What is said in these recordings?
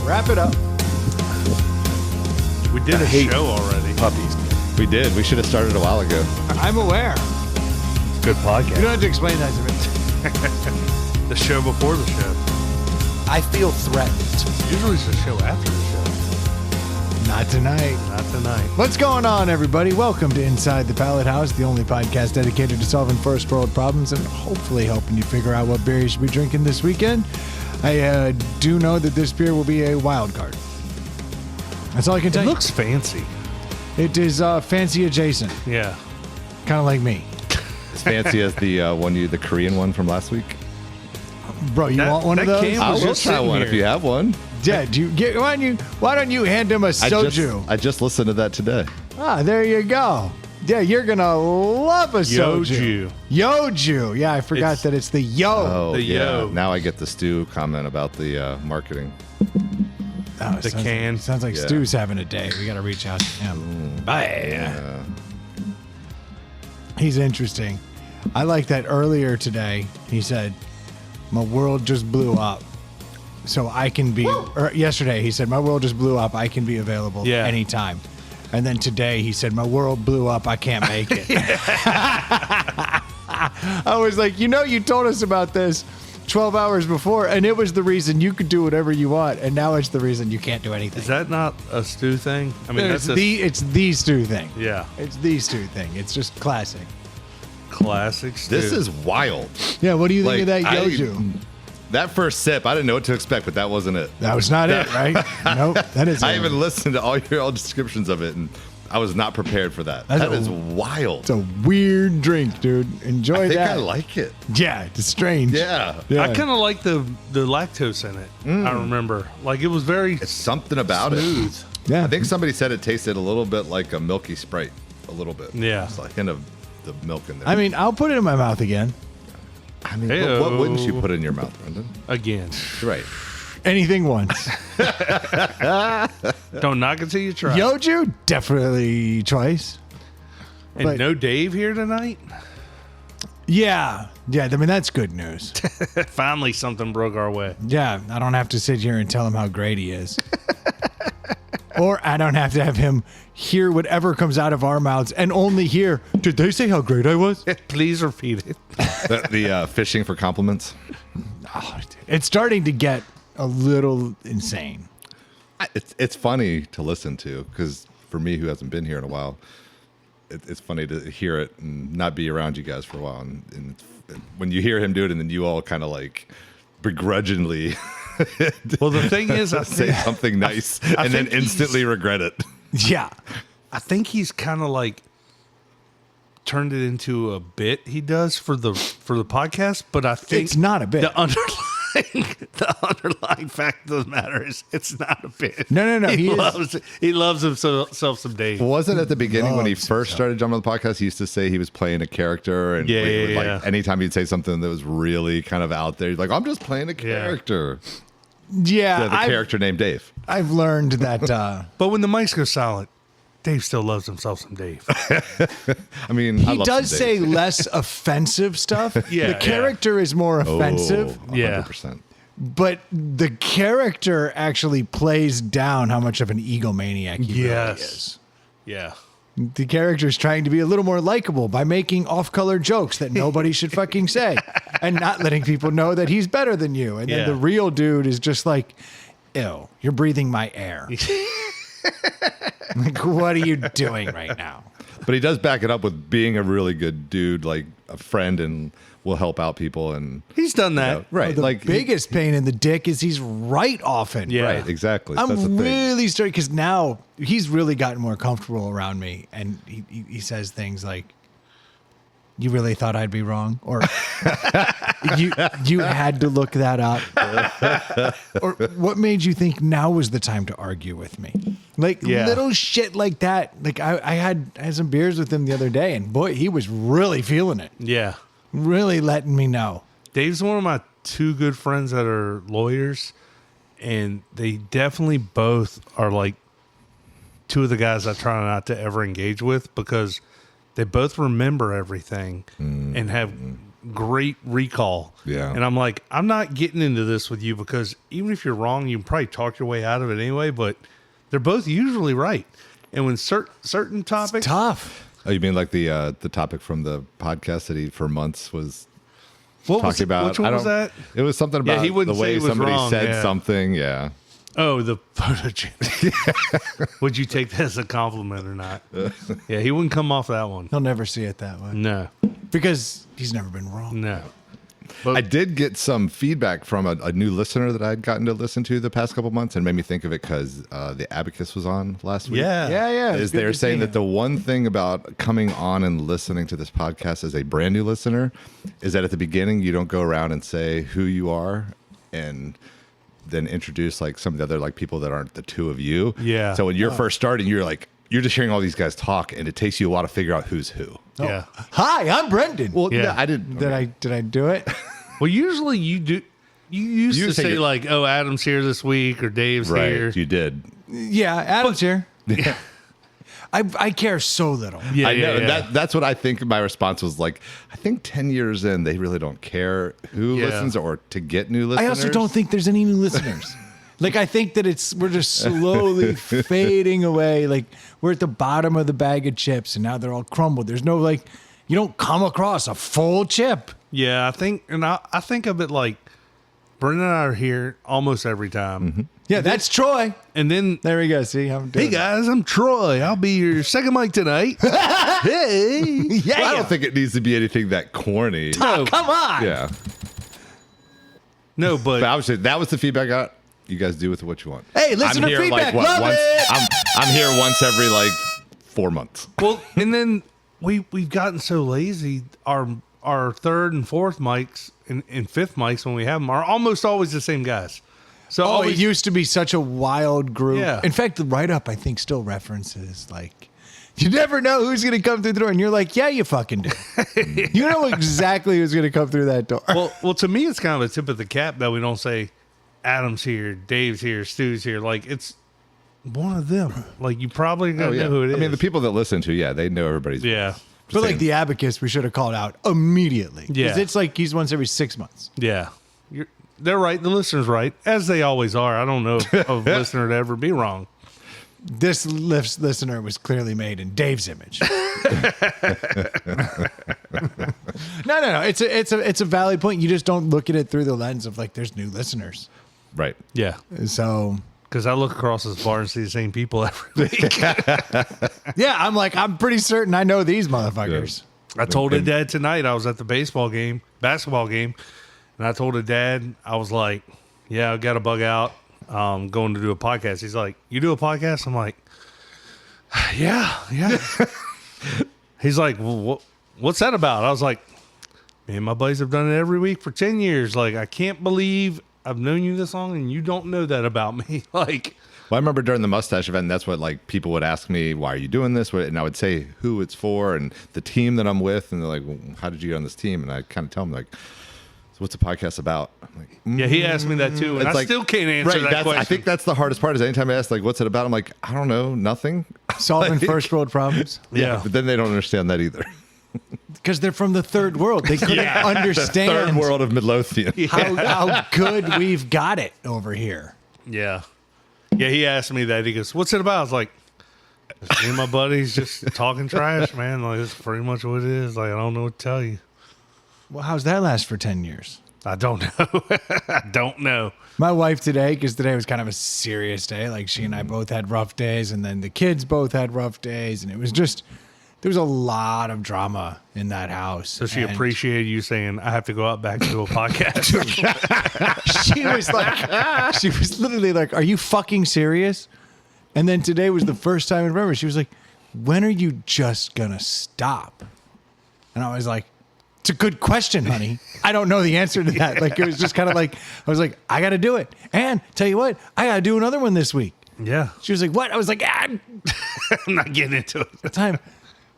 Wrap it up. We did a show already. Puppies. We did. We should have started a while ago. I'm aware. It's a good podcast. You don't have to explain that to me. The show before the show. I feel threatened. Usually it's the show after the show. Not tonight. Not tonight. What's going on, everybody? Welcome to Inside the Pallet House, the only podcast dedicated to solving first world problems and hopefully helping you figure out what beer you should be drinking this weekend. I do know that this beer will be a wild card. That's all I can tell It you. looks fancy. It is fancy adjacent, Yeah. kind of like me. As fancy as the the Korean one from last week. Bro, you want one of that those? can I was will just try sitting one here. if you have one. Yeah, why don't you hand him a soju? I just listened to that today. There you go. Yeah, you're gonna love a soju. Yoju. Yeah, I forgot that it's the yo. Oh, The yeah. yo. Now I get the Stu comment about the marketing. Oh, The can. Sounds like Yeah. Stu's having a day. We gotta reach out to him. Bye. Yeah. He's interesting. I like that earlier today. He said, "My world just blew up, so I can be." Or yesterday he said, "My world just blew up. I can be available anytime." And then today he said, "My world blew up. I can't make it." I was like, you told us about this 12 hours before, and it was the reason you could do whatever you want, and now it's the reason you can't do anything. Is that not a Stu thing? I mean, It's that's the Stu thing. yeah, It's the Stu thing. It's just classic. classic Stu. This is wild. Yeah, what do you think of that Like, Yoju? That first sip, I didn't know what to expect, but that wasn't it. That was not it, right? Nope, that is I it. even listened to all your descriptions of it, and I was not prepared for that. That's That a- is wild. It's a weird drink, dude. Enjoy I think that. I like it. Yeah, it's strange. Yeah. I kind of like the lactose in it. I remember, like, it was very It's something about smooth. it. Yeah. I think somebody said it tasted a little bit like a milky Sprite. A little bit. Yeah. It's like a hint of the milk in there. I mean, I'll put it in my mouth again. what Heyo. wouldn't you put in your mouth, Brendan? Again. Right. Anything once. Don't knock it till you try. Yoju, definitely twice. And but- no Dave here tonight. Yeah. I mean, that's good news. Finally, something broke our way. Yeah, I don't have to sit here and tell him how great he is. Or I don't have to have him hear whatever comes out of our mouths and only hear, did they say how great I was? Please repeat it. the fishing for compliments. Oh, dude. It's starting to get a little insane. It's funny to listen to because for me, who hasn't been here in a while, it's funny to hear it and not be around you guys for a while. And when you hear him do it, and then you all kind of like begrudgingly Well, the thing is, I say think, something nice and then think he's- instantly regret it. Yeah. I think he's kind of like turned it into a bit he does for the podcast. But I think It's not a bit. The underlying fact of the matter is it's not a bit. No, he he loves himself some Dave. Was it at the beginning when he Loves first started jumping on the podcast? He used to say he was playing a character, and Yeah, it was yeah. like anytime he'd say something that was really kind of out there, he's like, "I'm just playing a character." Yeah, The character named Dave. I've learned that But when the mics go silent, Dave still loves himself some Dave. I mean, I he love does some say Dave. less offensive stuff. Yeah, The character is more offensive, Oh, Yeah. 100%. but the character actually plays down how much of an egomaniac he really Yes. is. Yeah. The character's trying to be a little more likable by making off-color jokes that nobody should fucking say and not letting people know that he's better than you. And then Yeah. the real dude is just like, ew, you're breathing my air. Like, what are you doing right now? But he does back it up with being a really good dude, like a friend, and will help out people. And He's done that. right, The like biggest pain in the dick is he's right often. Yeah. right, exactly. That's the I'm thing. really starting because now he's really gotten more comfortable around me, and he says things like, "You really thought I'd be wrong," or "You had to look that up," or "What made you think now was the time to argue with me?" Like Yeah. little shit like that. Like I had some beers with him the other day, and boy, he was really feeling it, Yeah. really letting me know. Dave's one of my two good friends that are lawyers, and they definitely both are like two of the guys I try not to ever engage with because they both remember everything and have great recall. Yeah. And I'm like, I'm not getting into this with you because even if you're wrong, you can probably talk your way out of it anyway, but they're both usually right. And when certain topics... Tough. Oh, you mean like the topic from the podcast that he for months was What talking was it? about? Which one was that? It was something about he wouldn't the way say it was somebody wrong, said yeah. something. Yeah. Oh, the photogenic. Would you take that as a compliment or not? Yeah, he wouldn't come off that one. He'll never see it that way No, because he's never been wrong. no. I did get some feedback from a new listener that I'd gotten to listen to the past couple months and made me think of it because the Abacus was on last week. Yeah. Is they're saying that the one thing about coming on and listening to this podcast as a brand new listener is that at the beginning you don't go around and say who you are and then introduce like some of the other like people that aren't the two of you. Yeah. So when you're first starting, you're just hearing all these guys talk and it takes you a while to figure out who's who. Yeah. Hi, I'm Brendan. Well, Yeah. no, I didn't. Did I do it? Well, usually you do. You used You to say say you're- like, "Oh, Adam's here this week" or "Dave's Right. here." You did. Yeah, Adam's here. I care so little. Yeah, I know. yeah, yeah. That's what I think my response was like. I think 10 years in, they really don't care who Yeah. listens or to get new listeners. I also don't think there's any new listeners. Like, I think that we're just slowly fading away. Like, we're at the bottom of the bag of chips and now they're all crumbled. There's no, like, you don't come across a full chip. Yeah, I think of it like Brendan and I are here almost every time, Mm-hmm. Yeah, that's Troy. and then There we go. See, I'm doing hey guys, I'm Troy. I'll be your second mic tonight. Hey, it. Yeah. Well, I don't think it needs to be anything that corny. Oh, come on. Yeah. no, But but obviously, that was the feedback I got. You guys do with what you want. Hey, listener I'm here feedback. like Love once. it. I'm here once every like 4 months. well, and then we've gotten so lazy. Our third and fourth mics and fifth mics when we have them are almost always the same guys. So Oh, always, it used to be such a wild group. Yeah. In fact, the write-up, I think, still references, like, you never know who's going to come through the door. And you're like, yeah, you fucking do. You know exactly who's going to come through that door. well, to me, it's kind of a tip of the cap that we don't say Adam's here, Dave's here, Stu's here. Like it's one of them. Like you probably gonna know who it is. I mean, the people that listen to, they know everybody's. Yeah, But like Same. the Abacus, we should have called out immediately. 'Cause Yeah. it's like he's once every 6 months. yeah. They're right. The listener's right, as they always are. I don't know of a listener to ever be wrong. This listener was clearly made in Dave's image. No. It's a valid point. You just don't look at it through the lens of like there's new listeners. Right. Yeah, So because I look across this bar and see the same people every week. yeah, I'm pretty certain I know these motherfuckers. I told a dad tonight I was at the basketball game, and I told a dad I was like, "Yeah, I got to bug out. Going to do a podcast." He's like, "You do a podcast?" I'm like, "Yeah." He's like, "Well, what's that about?" I was like, "Me and my buddies have done it every week for 10 years. Like, I can't believe I've known you this long and you don't know that about me." Like, Well, I remember during the mustache event, that's what like people would ask me, "Why are you doing this?" And I would say who it's for and the team that I'm with, and they're like, "Well, how did you get on this team?" And I kind of tell them like, "So what's the podcast about?" I'm like, yeah, he asked me that too, and It's I like- still can't answer that question. I think that's the hardest part. Is anytime I ask like, "What's it about?" I'm like, "I don't know, nothing." Solving Like- first world problems. Yeah. But then they don't understand that either. Because they're from the third world. They couldn't Yeah. understand Third world of Midlothian. how good we've got it over here. Yeah. Yeah, he asked me that. He goes, "What's it about?" I was like, "It's me and my buddies just talking trash, man. Like, it's pretty much what it is. Like, I don't know what to tell you. Well, how's that last for 10 years? I don't know. I don't know." My wife today, because today was kind of a serious day. Like she and I both had rough days, and then the kids both had rough days, and it was just there was a lot of drama in that house. So she And appreciated you saying, "I have to go out back to a podcast." She was like, she was literally like, "Are you fucking serious?" And then today was the first time I remember. She was like, "When are you just gonna stop?" And I was like, "It's a good question, honey. I don't know the answer to that." Like it was just kind of like I was like, "I got to do it." And tell you what, I got to do another one this week. Yeah. She was like, "What?" I was like, I'm not getting into it. time.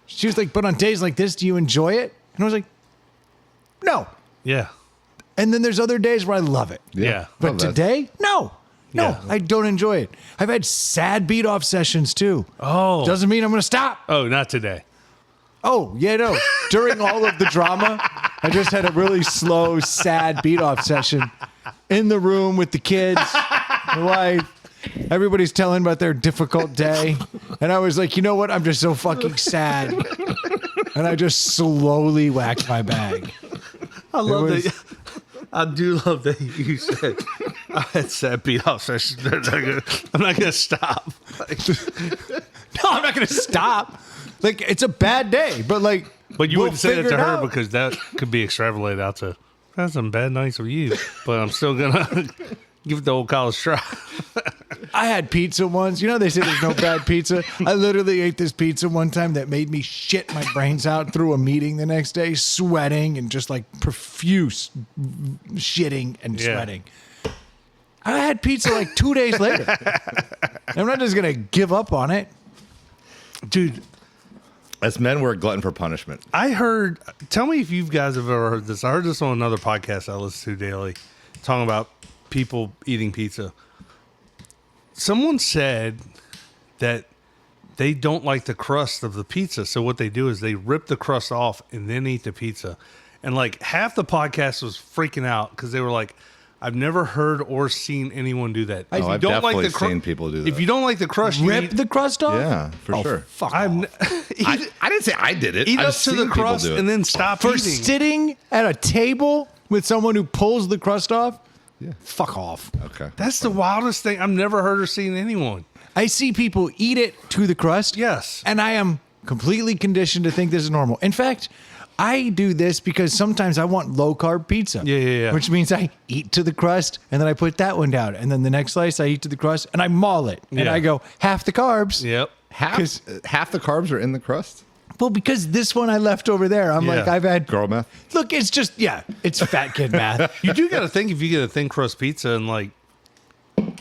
She was like, "But on days like this, do you enjoy it?" And I was like, "No." Yeah. And then there's other days where I love it. Yeah. But Oh, that's- today, no. No, Yeah. I don't enjoy it. I've had sad beat off sessions too. Oh. Doesn't mean I'm going to stop. Oh, not today. Oh, yeah, no. During all of the drama, I just had a really slow, sad beat off session in the room with the kids, the wife. Everybody's telling about their difficult day. And I was like, you know what? I'm just so fucking sad. And I just slowly whacked my bag. I love that. I do love that you said I had sad beat off sessions. I'm not gonna stop. No, I'm not going to stop. Like, it's a bad day, but like, But you we'll wouldn't say that figure to it her out. because that could be extrapolated out to that's some bad nights with you. But I'm still gonna give it the old college try. I had pizza once. You know, they say there's no bad pizza. I literally ate this pizza one time that made me shit my brains out through a meeting the next day, sweating and just like profuse shitting and Yeah. sweating. I had pizza like 2 days later. I'm not just going to give up on it. Dude, As men, we're a glutton for punishment. I heard, tell me if you guys have ever heard this. I heard this on another podcast I listen to daily, talking about people eating pizza. Someone said that they don't like the crust of the pizza. So what they do is they rip the crust off and then eat the pizza. And like half the podcast was freaking out because they were like, I've never heard or seen anyone do that. If you I've don't like definitely the cru- seen people do that. If you don't like the crust, you Rip eat, the crust off? Yeah, for Oh, sure. Fuck I'm, off. I didn't say I did it. eat I've up to seen the people crust do it. and then stop For eating. sitting at a table with someone who pulls the crust off? Yeah. Fuck off. Okay. That's the wildest thing. I've never heard or seen anyone. I see people eat it to the crust. Yes. And I am completely conditioned to think this is normal. In fact, I do this because sometimes I want low carb pizza. Yeah. Which means I eat to the crust and then I put that one down. And then the next slice I eat to the crust and I maul it. And Yeah. I go, half the carbs. Yep. Half the carbs are in the crust. Well, because this one I left over there. I'm like, Yeah. I've had. Girl math. Look, it's just, yeah, it's fat kid math. You do got to think if you get a thin crust pizza and like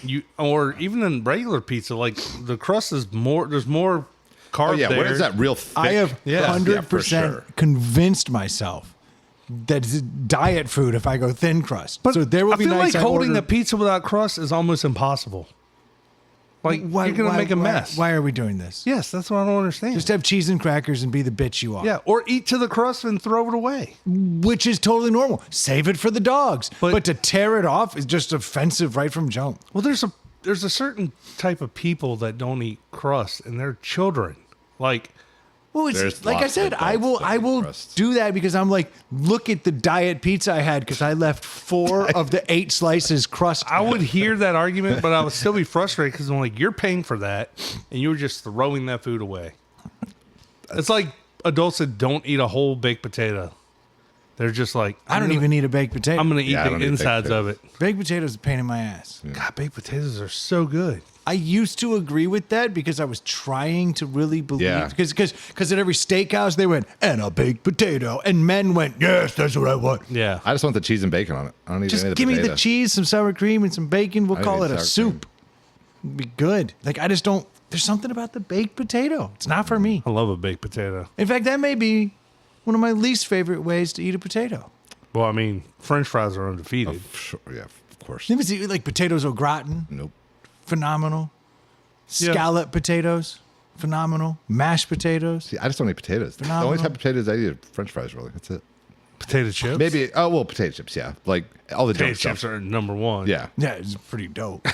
you, or even in regular pizza, like the crust is more, there's more carb Oh yeah, there. where is that real thick? I have Yeah. 100% Yeah, for sure. convinced myself that it's diet food if I go thin crust. But so there will I be feel nights like I holding order- the pizza without crust is almost impossible. Like you're gonna make a mess. Why are we doing this? Yes, that's what I don't understand. Just have cheese and crackers and be the bitch you are. yeah, or eat to the crust and throw it away. Which is totally normal. Save it for the dogs. But- But to tear it off is just offensive right from jump. Well, there's a certain type of people that don't eat crust, and they're children. Like, Well, it's There's like I lots said, of I will adults that eat crust. do that because I'm like, look at the diet pizza I had because I left 4 of the 8 slices crust. I would hear that argument, but I would still be frustrated because I'm like, you're paying for that, and you're just throwing that food away. It's like adults that don't eat a whole baked potato. They're just like, I don't even eat a baked potato. I'm going to eat Yeah, I the don't eat baked insides of it. Baked potatoes is a pain in my ass. God, baked potatoes are so good. I used to agree with that because I was trying to really believe. Yeah. Because at every steakhouse they went, and a baked potato. And men went, yes, that's what I want. Yeah. I just want the cheese and bacon on it. I don't need Just any of the give me potato. the cheese, some sour cream, and some bacon. We'll I call need it a sour soup. It'd be good. Like, I just don't, there's something about the baked potato. It's not for me. I love a baked potato. In fact, that may be one of my least favorite ways to eat a potato. Well, I mean, French fries are undefeated. Sure, yeah, of course. You ever see like potatoes au gratin? Nope. Phenomenal. Yeah. Scallop potatoes? Phenomenal. Mashed potatoes? See, I just don't eat potatoes. The Phenomenal. only type of potatoes I eat are French fries. Really, that's it. Potato chips? Maybe. Oh well, potato chips. Yeah, like all the Potato junk chips stuff. are number one. Yeah, Yeah, it's pretty dope.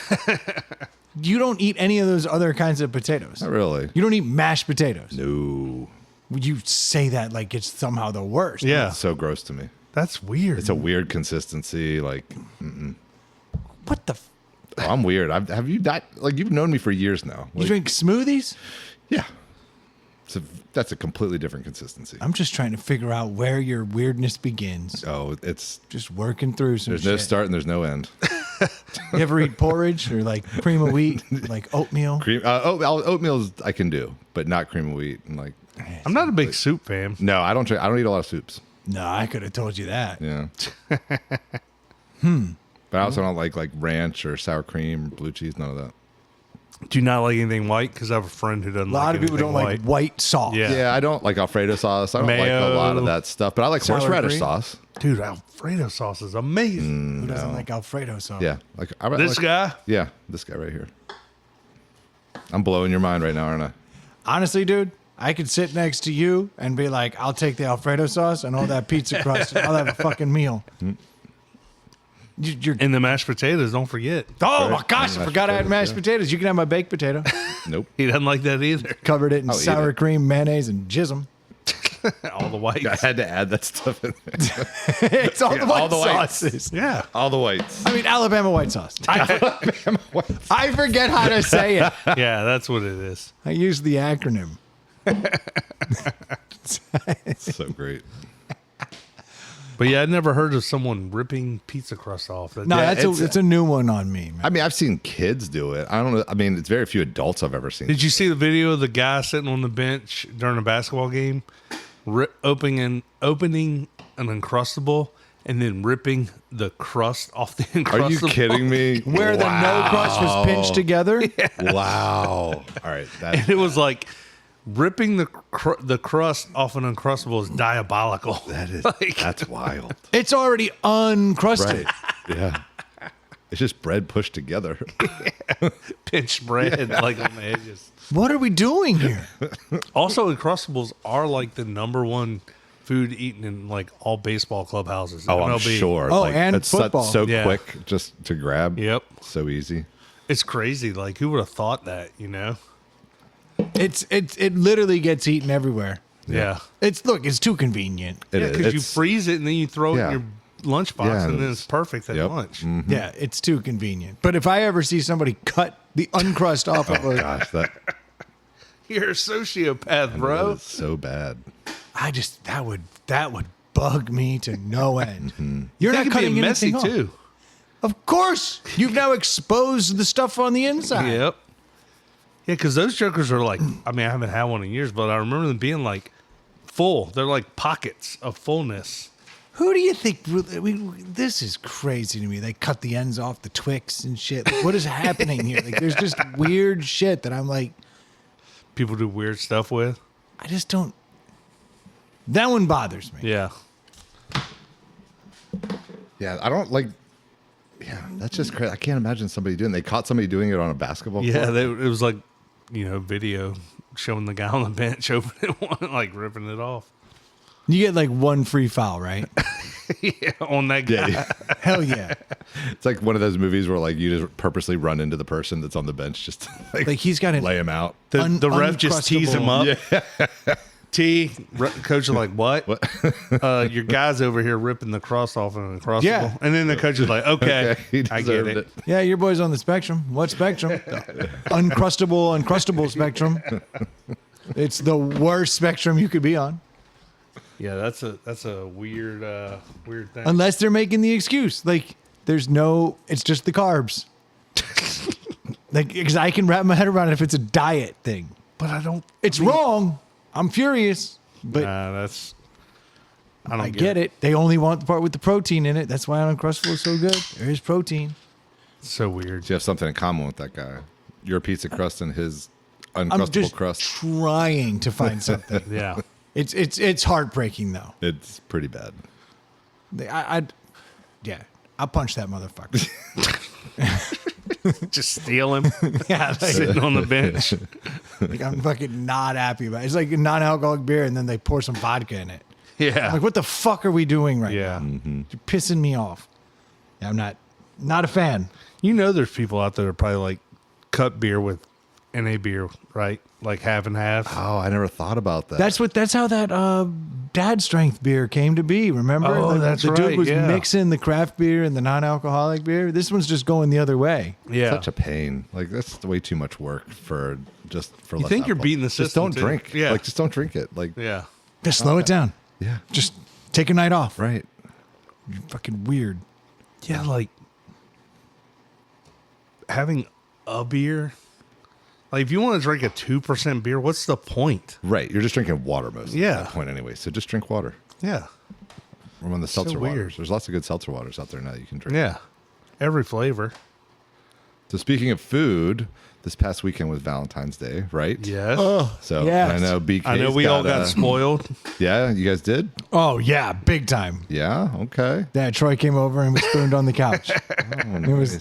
You don't eat any of those other kinds of potatoes. not really. You don't eat mashed potatoes. No, You say that like it's somehow the worst. Yeah. it's so gross to me. That's weird. It's a weird consistency. Like, What the? I'm weird. Have you not? Like, you've known me for years now. You Like, drink smoothies? yeah. That's a completely different consistency. I'm just trying to figure out where your weirdness begins. Oh, it's Just working through some there's shit. no start and there's no end. You ever eat porridge or like cream of wheat, like oatmeal? Cream oatmeal's I can do, but not cream of wheat. And like, I'm not a big soup fan. no, I don't eat a lot of soups. No, I could have told you that. Yeah. But I also don't like ranch or sour cream, blue cheese, none of that. Do you not like anything white? Because I have a friend who doesn't A lot like of people don't like white sauce. Yeah. Yeah, I don't like Alfredo sauce. I don't like Mayo. a lot of that stuff, but I like Sour horseradish cream? sauce. Dude, Alfredo sauce is amazing. Who doesn't like Alfredo sauce? Yeah, like This guy? Yeah, this guy right here. I'm blowing your mind right now, aren't I? Honestly, dude, I could sit next to you and be like, I'll take the Alfredo sauce and all that pizza crust and I'll have a fucking meal. You're, And the mashed potatoes, don't forget. oh Right. my gosh, I Mashed forgot I had potatoes, mashed yeah. potatoes. You can have my baked potato. Nope. He doesn't like that either. Covered it in I'll eat sour it. cream, mayonnaise, and jism. All the whites. I had to add that stuff in there. It's all the white all the whites. sauces. Yeah. All the whites. I mean, Alabama white sauce. I forget how to say it. Yeah, that's what it is. I use the acronym. So great. But yeah, I'd never heard of someone ripping pizza crust off. No, Yeah, it's a new one on me, man. I mean, I've seen kids do it. I don't know. I mean, it's very few adults I've ever seen. Did you see the video of the guy sitting on the bench during a basketball game, opening an Uncrustable and then ripping the crust off the Uncrustable? Are you kidding me? Where the no crust was pinched together. Wow. All right. And it was like ripping the crust off an Uncrustable is diabolical. That is Like- that's wild. It's already uncrusted. Right. Yeah. It's just bread pushed together. Pinched bread like on the edges. What are we doing here? Also, Uncrustables are like the number one food eaten in like all baseball clubhouses. Oh, I'm MLB. sure. Oh, and it's football. so Yeah. quick just to grab. Yep. So easy. It's crazy. Like, who would have thought that, you know? It literally gets eaten everywhere. Yeah. It's too convenient. It Yeah, is. because you It's- freeze it and then you throw it Yeah. in your lunchbox Yeah, and then it's- it's perfect at Yep. lunch. Yeah, it's too convenient. But if I ever see somebody cut the uncrust off of Oh a, gosh, that You're a sociopath, bro. is so bad. that would bug me to no end. You're That not could cutting be messy anything off. too. Of course, you've now exposed the stuff on the inside. Yep. Yeah, because those jokers are like, I mean, I haven't had one in years, but I remember them being like full. They're like pockets of fullness. Who do you think? This is crazy to me. They cut the ends off the Twix and shit. Like, what is happening here? Like, there's just weird shit that I'm like, People do weird stuff with. I just don't. That one bothers me. Yeah. Yeah, I don't like. Yeah, that's just crazy. I can't imagine somebody doing. They caught somebody doing it on a basketball Yeah, court. it was like, video showing the guy on the bench opening one, like ripping it off. You get like one free foul, right? Yeah, on that guy. Yeah, Hell yeah. it's like one of those movies where like you just purposely run into the person that's on the bench just to, Like he's got an lay him out. The ref just tees him up. Yeah. Coach is like, what? Your guy's over here ripping the crust off an Uncrustable. Yeah. And then the coach is like, okay, he I get deserved it. Yeah, your boy's on the spectrum. What spectrum? Uncrustable spectrum. It's the worst spectrum you could be on. Yeah, that's a weird thing. Unless they're making the excuse. Like, it's just the carbs. Like, because I can wrap my head around it if it's a diet thing. But I don't. It's wrong. I'm furious. But I don't I get it. They only want the part with the protein in it. That's why Uncrustable is so good. There is protein. It's so weird. You have something in common with that guy. Your pizza crust and his I'm uncrustable just crust. trying to find something. Yeah. It's heartbreaking though. It's pretty bad. I'll punch that motherfucker. Just steal him Yeah, like, sitting on the bench. like, I'm fucking not happy about it. It's like a non-alcoholic beer, and then they pour some vodka in it. Yeah. Like, what the fuck are we doing right Yeah. now? You're pissing me off. Yeah, I'm not a fan. There's people out there that probably like cut beer with NA beer, right? Like half and half. Oh, I never thought about that. That's how that dad strength beer came to be. Remember? Oh, that's the right, dude was yeah. mixing the craft beer and the non-alcoholic beer. This one's just going the other way. Yeah. such a pain. Like that's way too much work for less think you're alcohol. beating the Just system, don't too. drink. Yeah. Like just don't drink it. Like Yeah. Just slow it down. yeah. Just take a night off. Right. You're fucking weird. Yeah, like having a beer. Like if you want to drink a 2% beer, what's the point? Right. You're just drinking water most of Yeah. that point anyway. So just drink water. Yeah. Or one of the So seltzer weird. waters. There's lots of good seltzer waters out there now that you can drink. Yeah. Every flavor. So speaking of food, this past weekend was Valentine's Day, right? Yes. So Yes. I know BK. I know we all got spoiled. Yeah, you guys did? Oh yeah, big time. Yeah, okay. Yeah, Troy came over and we spooned on the couch.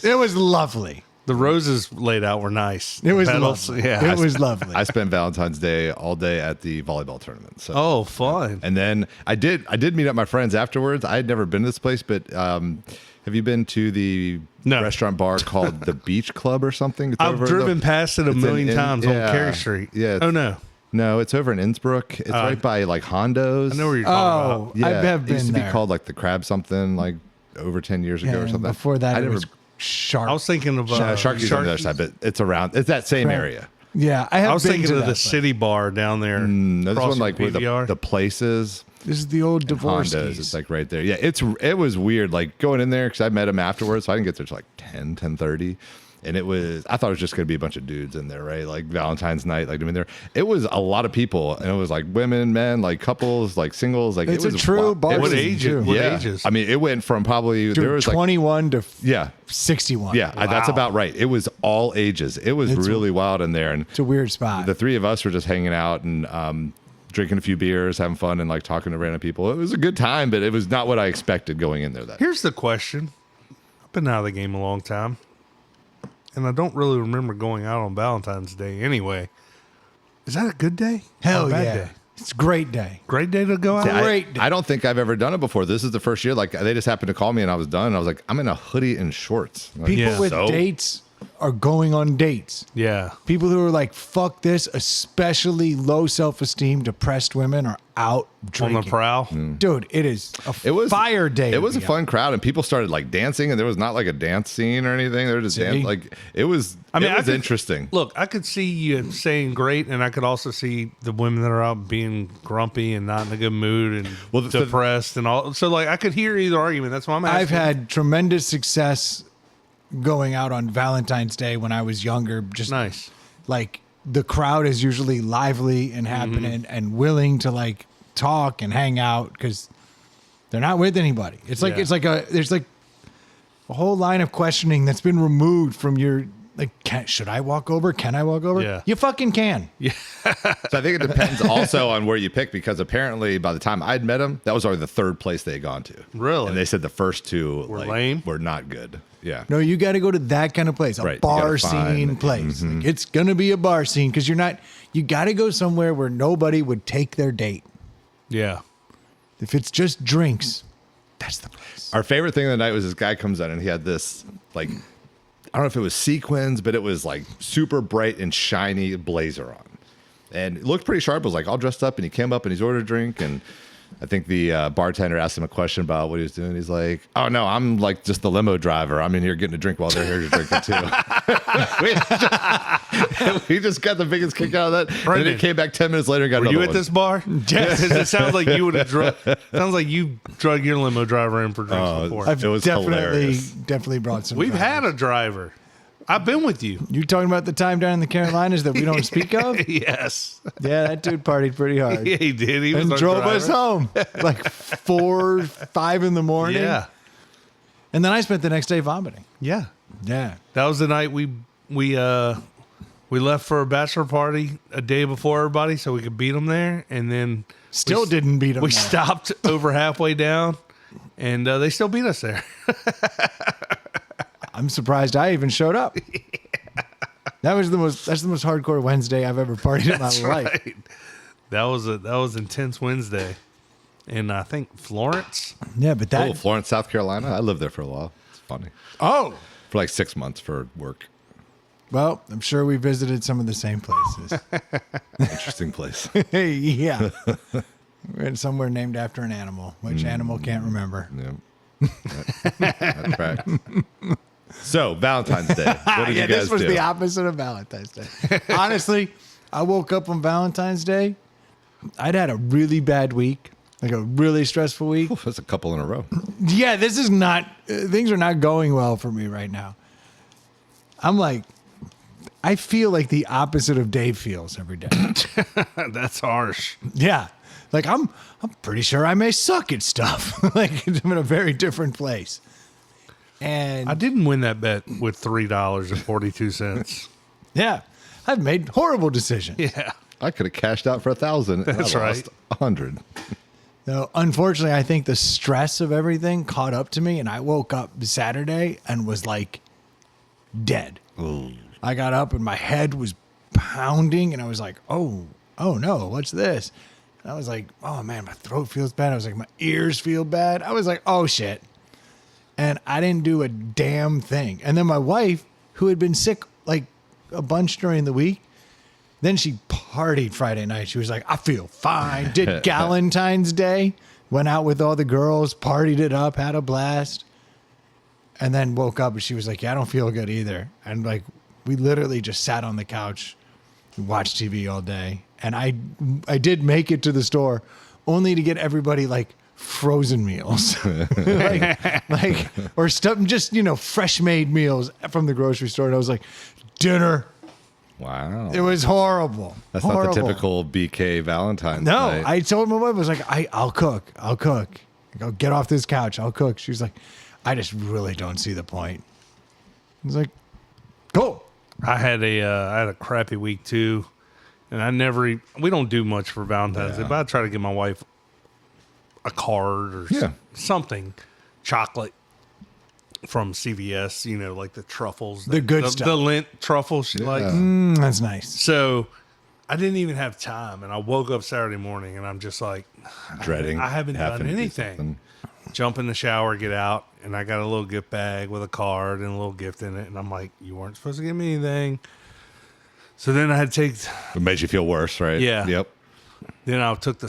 It was lovely. The roses laid out were nice. It was Petals, lovely. Yeah. It was lovely. I spent Valentine's Day all day at the volleyball tournament. So. Oh, fun. And then I did meet up my friends afterwards. I had never been to this place, but have you been to the No. restaurant bar called the Beach Club or something? It's I've driven past it a it's million times on yeah. Cary Street. Yeah. Oh, no. No, it's over in Innsbruck. It's right by like Hondo's. I know where you're talking Oh, about. Yeah, I have it been used to there. be called like the Crab something like over 10 years ago Yeah, or and something. before that, I it never, was Shark. I was thinking of Sharky's on the other side, but it's around. It's that same Crab. area. Yeah, I have I was been thinking to of that the place. city bar down there. This across one from like where PVR. the place is. This is the old divorce. Hondo's. It's like right there. Yeah, it was weird. Like going in there because I met him afterwards. So I didn't get there till like 10:30. And I thought it was just going to be a bunch of dudes in there, right? Like Valentine's night, like doing there. It was a lot of people, and it was like women, men, like couples, like singles. Like It's it a was true wild. bar It was- What scene, age? too. What yeah. ages? I mean, it went from probably there Dude, was like 21 to yeah, 61. yeah. That's Wow. about right. It was all ages. It was It's- really wild in there, and It's a weird spot. the three of us were just hanging out and drinking a few beers, having fun, and like talking to random people. It was a good time, but it was not what I expected going in there. That Here's the question. I've been out of the game a long time, and I don't really remember going out on Valentine's Day anyway. Is that a good day? Hell Or a bad yeah. day? It's a great day. Great day to go out? Great day. I don't think I've ever done it before. This is the first year. Like they just happened to call me, and I was done. And I was like, I'm in a hoodie and shorts. Like, People Yeah. with So? dates are going on dates. Yeah. People who are like, fuck this, especially low self-esteem, depressed women are out On drinking. the prowl? Dude, it is a It was fire day. It was to a be fun crowd, and people started like dancing, and there was not like a dance scene or anything. They were just See? dancing. Like it was. I mean, it I was could- interesting. Look, I could see you saying great, and I could also see the women that are out being grumpy and not in a good mood and Well, the- depressed and all. So, like, I could hear either argument. That's why I'm asking. I've had tremendous success going out on Valentine's Day when I was younger. Just Nice. like the crowd is usually lively and happening and willing to like talk and hang out because they're not with anybody. It's like Yeah. there's like a whole line of questioning that's been removed from your like. Should I walk over? Can I walk over? Yeah. You fucking can. So I think it depends also on where you pick, because apparently by the time I'd met them, that was already the third place they had gone to. Really? And they said the first two Were lame? were not good. Yeah. No, you got to go to that kind of place, a Right, you bar gotta find- scene place. Like, it's gonna be a bar scene because you're not. You got to go somewhere where nobody would take their date. Yeah. If it's just drinks, that's the place. Our favorite thing of the night was this guy comes in and he had this like, I don't know if it was sequins, but it was like super bright and shiny blazer on. And it looked pretty sharp. It was like all dressed up, and he came up and he's ordered a drink. And I think the bartender asked him a question about what he was doing. He's like, "Oh no, I'm like just the limo driver. I'm in here getting a drink while they're here drinking too." we just got the biggest kick out of that. And then Brendan, he came back 10 minutes later and got Were another you at one. this bar? Yes. It sounds like you would have sounds like you drug your limo driver in for drinks before. I've It was definitely hilarious. brought some. We've drivers. had a driver. I've been with you. You talking about the time down in the Carolinas that we don't speak of? Yes. Yeah, that dude partied pretty hard. Yeah, he did. He was And our drove us driver. home like 4, 5 in the morning. Yeah. And then I spent the next day vomiting. Yeah. Yeah. That was the night we left for a bachelor party a day before everybody so we could beat them there, and then Still didn't beat him. we there. stopped over halfway down, and they still beat us there. I'm surprised I even showed up. That's the most hardcore Wednesday I've ever partied in my life. Right. That was intense Wednesday, and I think Florence. Yeah, but that. Oh, Florence, South Carolina. I lived there for a while. It's funny. Oh, For like 6 months for work. well, I'm sure we visited some of the same places. Interesting place. Hey, yeah. We're in somewhere named after an animal. Which animal can't remember? Yeah. That's right. So, Valentine's Day. What did Yeah, you guys this was do? the opposite of Valentine's Day. Honestly, I woke up on Valentine's Day. I'd had a really bad week, like a really stressful week. Oof, that's a couple in a row. Yeah, this is not, things are not going well for me right now. I'm like, I feel like the opposite of Dave feels every day. That's harsh. Yeah. Like I'm pretty sure I may suck at stuff. Like I'm in a very different place. And I didn't win that bet with $3.42. yeah, I've made horrible decisions. Yeah. I could have cashed out for 1,000. and That's I right. lost 100. No, unfortunately, I think the stress of everything caught up to me, and I woke up Saturday and was like dead. Ooh. I got up and my head was pounding, and I was like, oh no, what's this? And I was like, oh man, my throat feels bad. I was like, my ears feel bad. I was like, oh shit. And I didn't do a damn thing. And then my wife, who had been sick like a bunch during the week, then she partied Friday night. She was like, I feel fine. Did Galentine's Day, went out with all the girls, partied it up, had a blast. And then woke up and she was like, yeah, I don't feel good either. And like, we literally just sat on the couch, watched TV all day. And I did make it to the store only to get everybody like frozen meals, like or stuff, just, fresh made meals from the grocery store. And I was like, dinner. Wow. It was horrible. That's horrible. not the typical BK Valentine's No, night. I told my wife, I was like, I'll cook. I'll go get off this couch. I'll cook. She was like, I just really don't see the point. I was like, go. I had a crappy week too, and we don't do much for Valentine's Day, but I try to give my wife a card or something, chocolate from CVS, like the truffles, The good stuff, the Lint truffles she likes. That's nice. So I didn't even have time, and I woke up Saturday morning, and I'm just like Dreading. I haven't having done to do anything. something. Jump in the shower, get out, and I got a little gift bag with a card and a little gift in it, and I'm like, you weren't supposed to give me anything. So then I had to take. It made you feel worse, right? Yeah. Yep. Then I took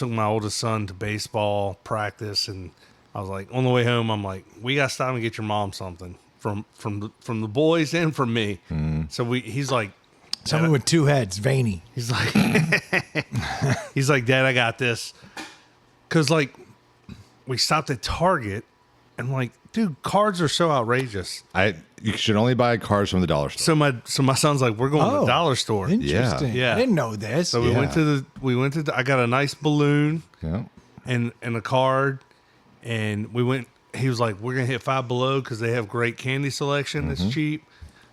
my oldest son to baseball practice, and I was like, on the way home, I'm like, we got to stop and get your mom something from the boys and from me. So he's like, Someone with two heads, veiny. he's like, Dad, I got this, because like we stopped at Target, and I'm like, dude, cards are so outrageous. You should only buy cards from the dollar store. So my son's like, we're going to the dollar store. Interesting. Yeah. I didn't know this. So we went to I got a nice balloon Yeah. and a card, and we went. He was like, we're gonna hit Five Below because they have great candy selection. It's cheap.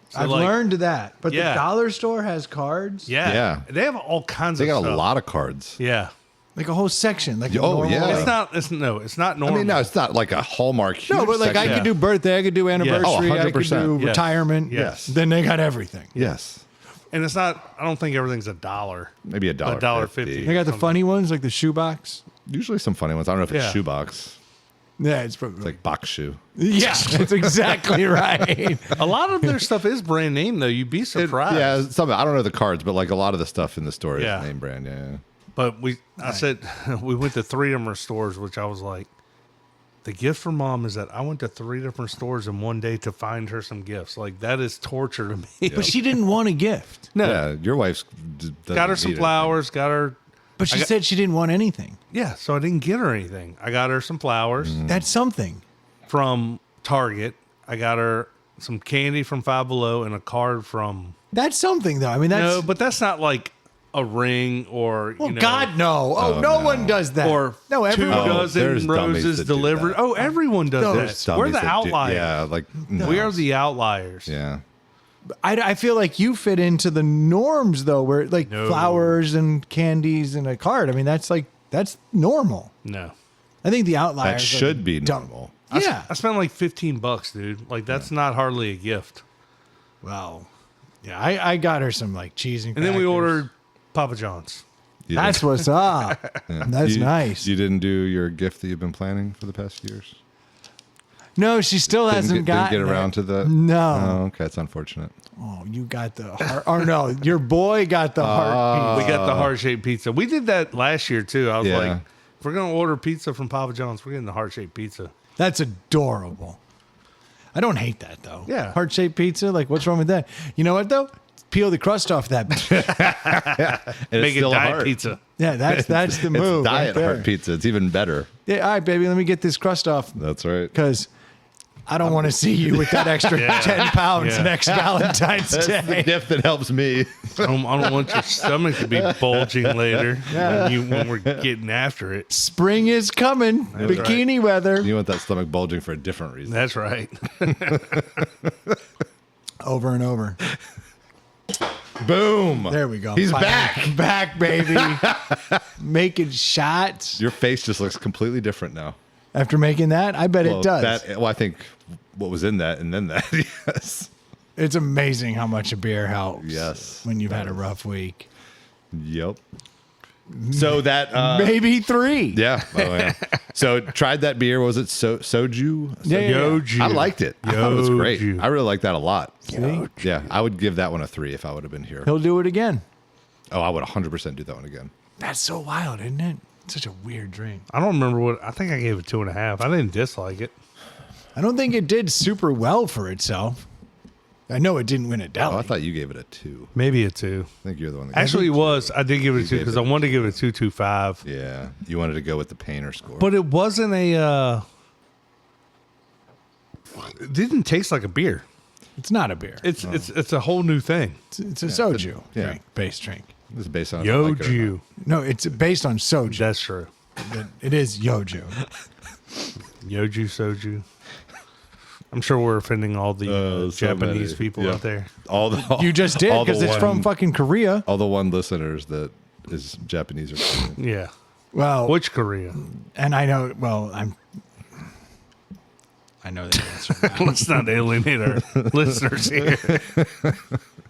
So I've learned that, but Yeah. the dollar store has cards. Yeah, they have all kinds They of got stuff. a lot of cards. Yeah, Like a whole section. Like a Oh, normal, yeah. like- it's not I normal. mean, no, it's not like a Hallmark. Huge No, but like I section. could do birthday, I could do anniversary, I could 100%. do Yes. retirement. Yes. Then they got everything. Yes. And it's not. I don't think everything's $1. Maybe $1.50. $1.50. They got the funny ones like the shoebox. Usually some funny ones. I don't know if it's Yeah. shoebox. Yeah, it's probably It's like box shoe. yeah, that's exactly right. A lot of their stuff is brand name though. You'd be surprised. Yeah, some. I don't know the cards, but like a lot of the stuff in the store is Yeah. name brand. Yeah. But I said we went to 3 different stores, which I was like, the gift for mom is that I went to 3 different stores in one day to find her some gifts. Like that is torture to me. But she didn't want a gift. No, Yeah, your wife's got her some flowers. Got her. But she said she didn't want anything. Yeah, so I didn't get her anything. I got her some flowers That's something. from Target. I got her some candy from Five Below and a card from. That's something though. I mean, that's No, but that's not like a ring or well, God no. Oh, no one does that. or no, 2 everyone. there's dozen dummies roses that do delivered. that. Oh, everyone does There's that. We're dummies the that do- outliers. Yeah, like no. We are the outliers. Yeah. I feel like you fit into the norms though, where like No. flowers and candies and a card. I mean, that's normal. No. I think the outliers That are should be dumb. normal. Yeah. I spent like $15, dude. Like that's not hardly a gift. Well, yeah, I got her some like cheese and And then we crackers. ordered Papa John's. You That's didn't- what's up. That's you- nice. You didn't do your gift that you've been planning for the past years? No, she still hasn't Didn't gotten get around to that? No. Oh, okay. It's unfortunate. Oh, you got the heart. Or no, your boy got the heart We piece. got the heart-shaped pizza. We did that last year too. I was Yeah. like, if we're gonna order pizza from Papa John's, we're getting the heart-shaped pizza. That's adorable. I don't hate that though. Yeah. Heart shaped pizza. Like, what's wrong with that? You know what though? Peel the crust off that. And Make it still a diet heart. pizza. Yeah, that's the move. It's diet right there. heart pizza. It's even better. Yeah, all right, baby. Let me get this crust off That's right. because I don't want to see you with that extra 10 pounds Yeah. next Valentine's That's the Day. gift that helps me. I don't want your stomach to be bulging later when we're getting after it. Spring is coming. Bikini weather. You want that stomach bulging for a different reason. That's right. Over and over. Boom. There we go. He's Fine. back. Back, baby. Making shots. Your face just looks completely different now. After making that, I bet Well, it does. I think what was in that and then that. Yes. It's amazing how much a beer helps. Yes, When you've had a rough week. Yep. So that Maybe 3. yeah. Oh, yeah. So tried that beer. Was it soju? Yeah, yeah, yeah. Yoju. I liked it. I thought it was great. Yoju. I really liked that a lot. See? Yeah, I would give that one a 3 if I would have been here. He'll do it again. Oh, I would 100% do that one again. That's so wild, isn't it? It's such a weird drink. I don't remember what. I think I gave it 2.5. I didn't dislike it. I don't think it did super well for itself. I know it didn't win a deli. Oh, I thought you gave it a 2. Maybe a 2. I think you're the one that Actually, it gave was. I did give it a 2 gave because it I wanted to give it a 2.25. Yeah, you wanted to go with the painter score. But it wasn't a. It didn't taste like a beer. It's not a beer. It's a whole new thing. It's a soju yeah. drink, base drink. This is based on if I like it or Yoju. not. No, it's based on soju. That's true. It is yoju. Yoju soju. I'm sure we're offending all the So Japanese many. people Yeah. out there. All the You just did all the because it's from one- fucking Korea. all the one listeners that is Japanese or Korean. Yeah. Well, Which Korea? and I know. Well, I know the answer. now. Let's not alienate our listeners here.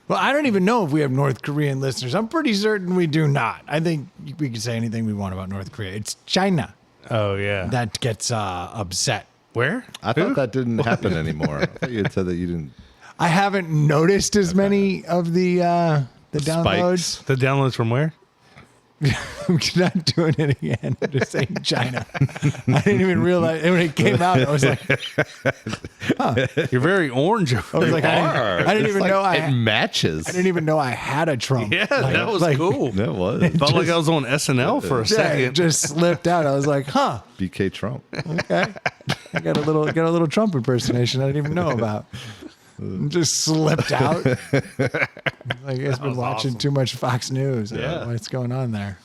Well, I don't even know if we have North Korean listeners. I'm pretty certain we do not. I think we can say anything we want about North Korea. It's China Oh yeah. that gets upset. Where? I Who? thought that didn't happen anymore. I thot you had said that you didn't. I haven't noticed as many of the downloads. Spikes. The downloads from where? I'm not doing it again. I'm just saying China. I didn't even realize when it came out. I was like, You're very orange. I was like, I didn't even know it matches. I didn't even know I had a Trump. Yeah, Like- that was like, cool. That was Felt like I was on SNL for a Yeah, second. it just slipped out. I was like, huh. BK Trump. Okay. I got a little Trump impersonation I didn't even know about. Just slipped out. Like I've been was watching awesome. too much Fox News. I don't Yeah. know what's going on there?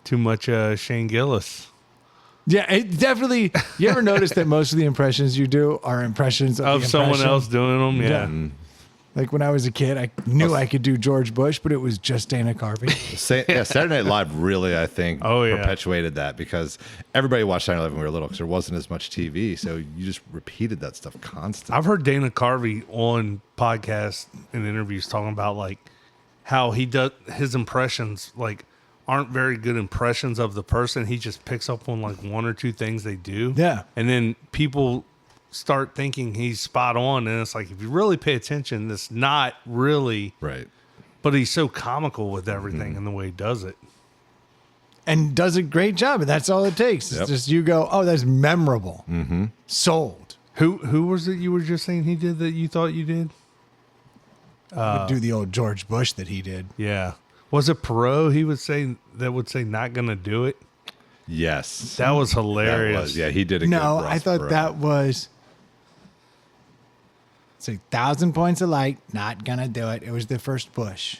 Too much Shane Gillis. Yeah, it definitely. You ever notice that most of the impressions you do are impressions of, Of the someone impression? else doing them? Yeah. Yeah. Like when I was a kid, I knew I could do George Bush, but it was just Dana Carvey. Saturday Night Live really, I think, Oh, yeah. perpetuated that because everybody watched Saturday Night Live when we were little because there wasn't as much TV. So you just repeated that stuff constantly. I've heard Dana Carvey on podcasts and interviews talking about like how he does his impressions like aren't very good impressions of the person. He just picks up on like one or two things they do. Yeah. And then people start thinking he's spot on. And it's like, if you really pay attention, it's not really, Right. but he's so comical with everything and the way he does it. And does a great job, and that's all it takes. It's Yep. just you go, oh, that's memorable. Mm-hmm. Sold. Who was it you were just saying he did that you thought you did? Would do the old George Bush that he did. Yeah. Was it Perot? He would say not gonna do it. Yes. That was That hilarious. was. Yeah, he did a good No, Ross I thought Perot. that was. It's like 1,000 points of light, not gonna do it. It was the first Bush.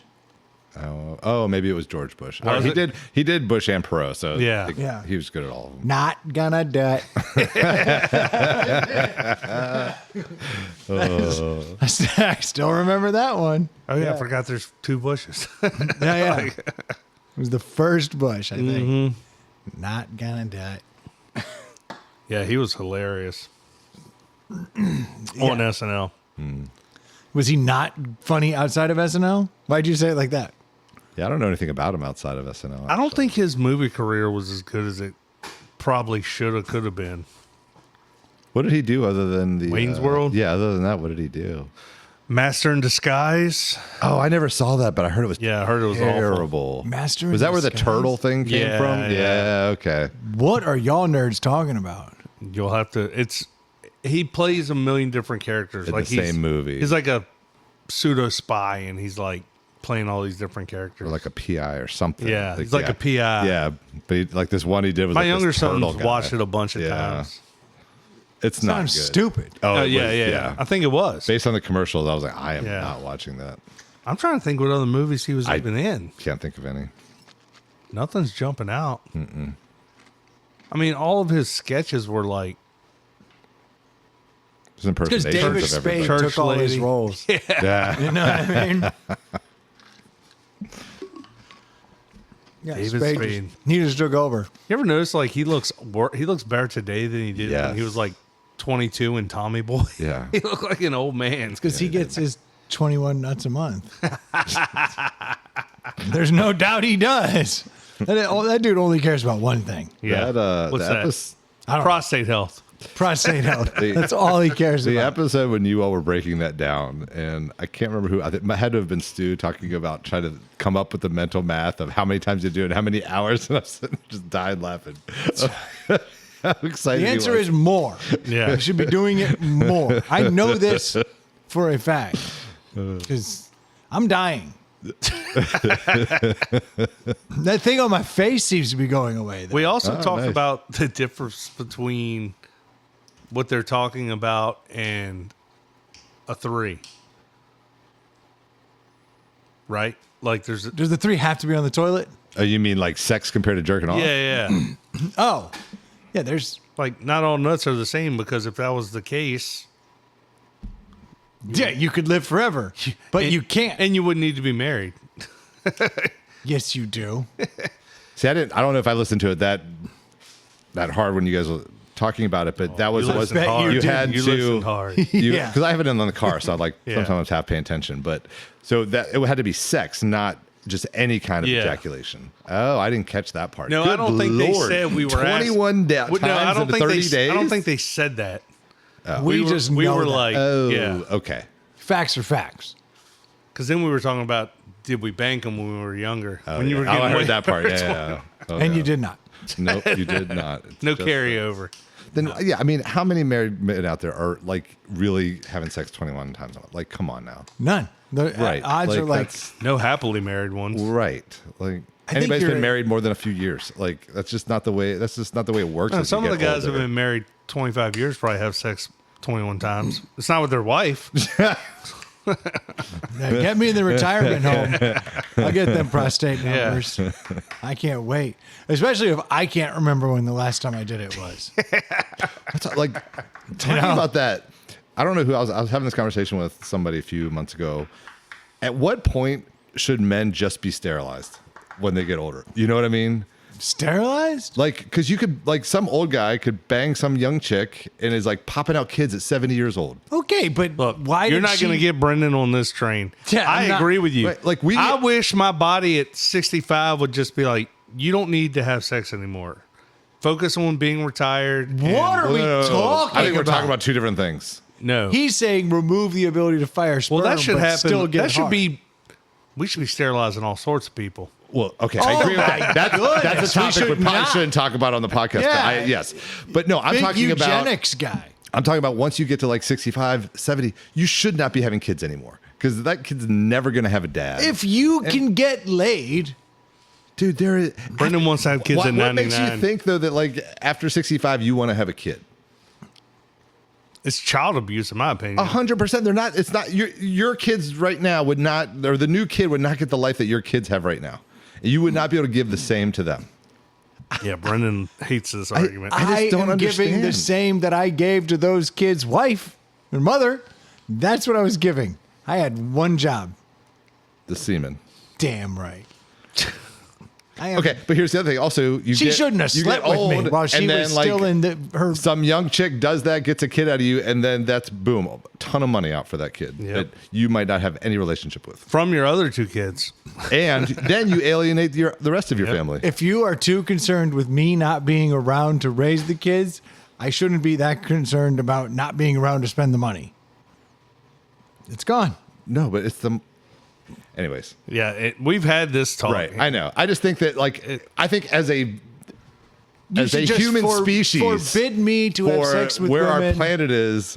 Oh, maybe it was George Bush. Was he it? did. He did Bush and Perot. So Yeah. Yeah. he was good at all of them. Not gonna do it. I still remember that one. Oh yeah, I forgot there's two Bushes. Yeah. It was the first Bush, I think. Not gonna do it. Yeah, he was hilarious on SNL. Was he not funny outside of SNL? Why'd you say it like that? Yeah, I don't know anything about him outside of SNL. I don't think his movie career was as good as it probably should have, could have been. What did he do other than the Wayne's World? Yeah, other than that, what did he do? Master in Disguise. Oh, I never saw that, but I heard it was Yeah, I heard it was awful. terrible. Master in was that where the Disguise? turtle thing came Yeah, from? yeah. Okay. What are y'all nerds talking about? You'll have to. He plays a million different characters. In like the same movie. He's like a pseudo spy, and he's like playing all these different characters. Or like a PI or something. Yeah, he's like a PI. Yeah, but like this one he did was My like younger this son's turtle guy. watched it a bunch of Yeah. times. It's not Sounds good. stupid. Oh, it Yeah. was- I think it was. Based on the commercials, I was like, I am Yeah. not watching that. I'm trying to think what other movies he was even in. Can't think of any. Nothing's jumping out. I mean, all of his sketches were like, There's Because impersonations David of Spade everybody. Church took all his lady. roles. Yeah. You know what I mean? Yeah, David Spade. Spade. He just took over. you ever notice like he looks better today than he did when he Yes. was like 22 in Tommy Boy? Yeah. He looked like an old man. Because he gets his 21 nuts a month. There's no doubt he does. That dude only cares about one thing. Yeah. What's that? I don't know. Prostate health. Prostate health. That's all he cares The about. episode when you all were breaking that down, and I can't remember who. I think it had to have been Stu talking about trying to come up with the mental math of how many times you do it, and how many hours, and I was just dying laughing. How excited The he answer was. is more. Yeah. You should be doing it more. I know this for a fact because I'm dying. That thing on my face seems to be going away. Though. We also talked nice. about the difference between what they're talking about and a 3. Right? Like there's Does the 3 have to be on the toilet? Oh, you mean like sex compared to jerking off? yeah. Oh, yeah. There's Like not all nuts are the same, because if that was the case, you could live forever, but you can't. and you wouldn't need to be married. Yes, you do. See, I don't know if I listened to it that hard when you guys were talking about it, but that was You listened hard. you did. had You to listened hard. Yeah. because I have it in the car, so I like Yeah. sometimes have paying attention. But so that it had to be sex, not just any kind of Yeah. ejaculation. Oh, I didn't catch that part. No, Good I don't think they Lord. said we were 21 Well, times no, I don't in think 30 they, days. I don't think they said that. We were, just we know were that. like, Oh, yeah, okay. Facts are facts. because then we were talking about, did we bank them when we were younger? Oh, when you yeah. were Oh, I getting heard way- that part. Yeah. Oh, And yeah. you did not. Nope, you did not. It's no just- carryover. Then yeah, I mean, how many married men out there are like really having sex 21 times a month? Like, come on now. None. The Right. odds are like that's- No happily married ones. right. Like I think anybody's you're- been married more than a few years. Like that's just not the way. That's just not the way it works. No, as you some of the get guys have older. been married 25 years, probably have sex 21 times. It's not with their wife. get me in the retirement home. I'll get them prostate Yeah. numbers. I can't wait. Especially if I can't remember when the last time I did it was. Like talking about that. I don't know who I was having this conversation with somebody a few months ago. At what point should men just be sterilized when they get older? You know what I mean? Sterilized? Like, because you could, like, some old guy could bang some young chick and is like popping out kids at 70 years old. Okay, but Look, why you're did not going to she- get Brendan on this train. Yeah, I I'm not- agree with you. Right, like, we- I wish my body at 65 would just be like, you don't need to have sex anymore. Focus on being retired. What are we talking I think we're about? talking about two different things. No. He's saying remove the ability to fire sperm. Well, that should but happen. Still get That should hard. be. We should be sterilizing all sorts of people. Well, okay, I agree with that. That's goodness, a we topic should we probably not. shouldn't talk about on the podcast. Yeah. But yes, but no, I'm Big talking about. eugenics guy. I'm talking about once you get to like 65, 70, you should not be having kids anymore because that kid's never going to have a dad. If you can get laid, Dude, there is. Brendan wants to have kids What, at what 99. makes you think though that like after 65 you want to have a kid? It's child abuse, in my opinion. 100%. They're not. It's not your kids right now would not, or the new kid would not get the life that your kids have right now. You would not be able to give the same to them. Yeah, Brendan hates this argument. I just don't am giving the understand. same that I gave to those kids' wife and mother. That's what I was giving. I had one job. The semen. Damn right. I am, Okay, but here's the other thing. Also, She shouldn't have slept with me while she was still in her. Some young chick does that, gets a kid out of you, and then that's boom, a ton of money out for that kid Yep. that you might not have any relationship with, From your other two kids. and then you alienate the rest of your family. If you are too concerned with me not being around to raise the kids, I shouldn't be that concerned about not being around to spend the money. It's gone. No, but it's the. Anyways, Yeah, we've had this talk. right? I know. I just think that, like, I think as a You as a should just human species, forbid me to have for sex with where women. our planet is,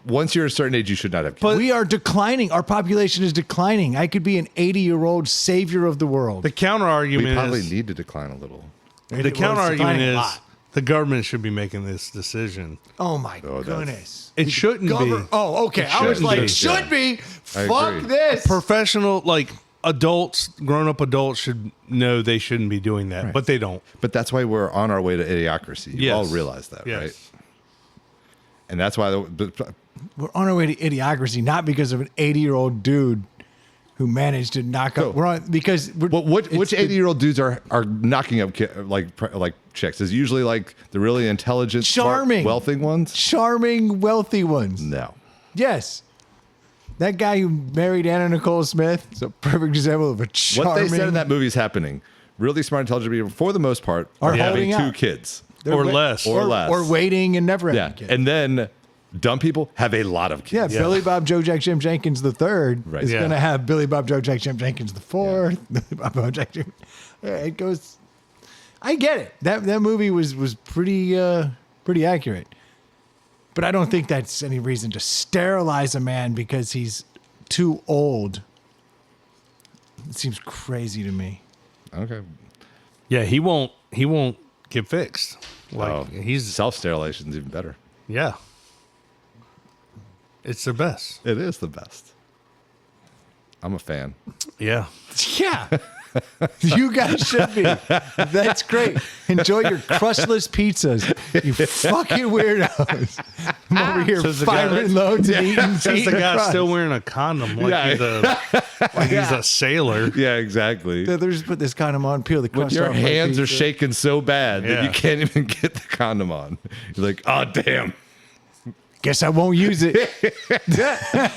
once you're a certain age, you should not have kids. We are declining. Our population is declining. I could be an 80-year-old savior of the world. The counter we argument probably is need to decline a little. the counter argument is lot. the government should be making this decision. Oh my that's- goodness. It shouldn't be. Oh, okay. I was shouldn't like, be, should yeah. be. I Fuck agree. this. Professional, like adults, grown-up adults should know they shouldn't be doing that, Right. but they don't. But that's why we're on our way to idiocracy. You Yes. all realize that, Yes. right? And that's why We're on our way to idiocracy, not because of an 80-year-old dude who managed to knock up. So- We're on because we're, which it's the- 80-year-old dudes are knocking up like chicks? Is usually like the really intelligent, smart, Charming. wealthy ones? charming, wealthy ones. No. Yes. That guy who married Anna Nicole Smith is a perfect example of a charming. What they said in that movie is happening. Really smart, intelligent people, for the most part, are having holding 2 out. kids. Or less. Or less. Or waiting and never having Yeah. kids. And then dumb people have a lot of Yeah, kids. Billy Bob Joe Jack Jim Jenkins the third Right. is Yeah. going to have Billy Bob Joe Jack Jim Jenkins the fourth. Billy Bob Joe Jack Jim. It goes. I get it. That movie was pretty accurate, but I don't think that's any reason to sterilize a man because he's too old. It seems crazy to me. Okay. Yeah, he won't get fixed. Like Oh, he's self-sterilization is even better. yeah. It's the best. It is the best. I'm a fan. Yeah. Yeah. You guys should be. That's great. Enjoy your crustless pizzas, you fucking weirdos. I'm over here Says the guy firing loads and eating Says the eating guy crust. still wearing a condom like Yeah. he's a sailor. Yeah, exactly. They just put this condom on, peel the When crust your off my hands are pizza. shaking so bad that Yeah. you can't even get the condom on. You're like, oh, damn. Guess I won't use it.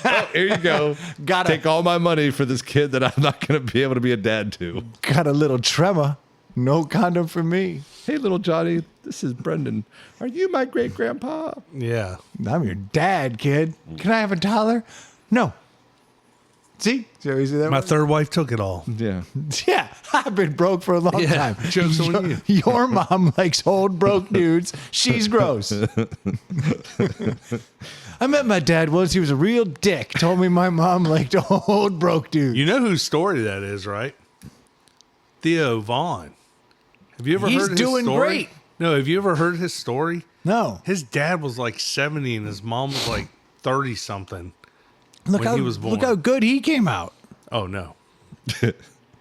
Oh, here you go. Gotta- Take all my money for this kid that I'm not going to be able to be a dad to. Got a little tremor. No condom for me. Hey, little Johnny, this is Brendan. Are you my great grandpa? Yeah. I'm your dad, kid. Can I have $1? No. See? So easy that My was? third wife took it all. Yeah. Yeah, I've been broke for a long Yeah, time. joke's on you. Your mom likes old broke dudes. She's gross. I met my dad once. He was a real dick. Told me my mom liked old broke dudes. You know whose story that is, right? Theo Vaughn. Have you ever He's heard his doing story? great. No, have you ever heard his story? No. His dad was like 70 and his mom was like 30 something. Look when how he was born. look how good he came out. Oh no. I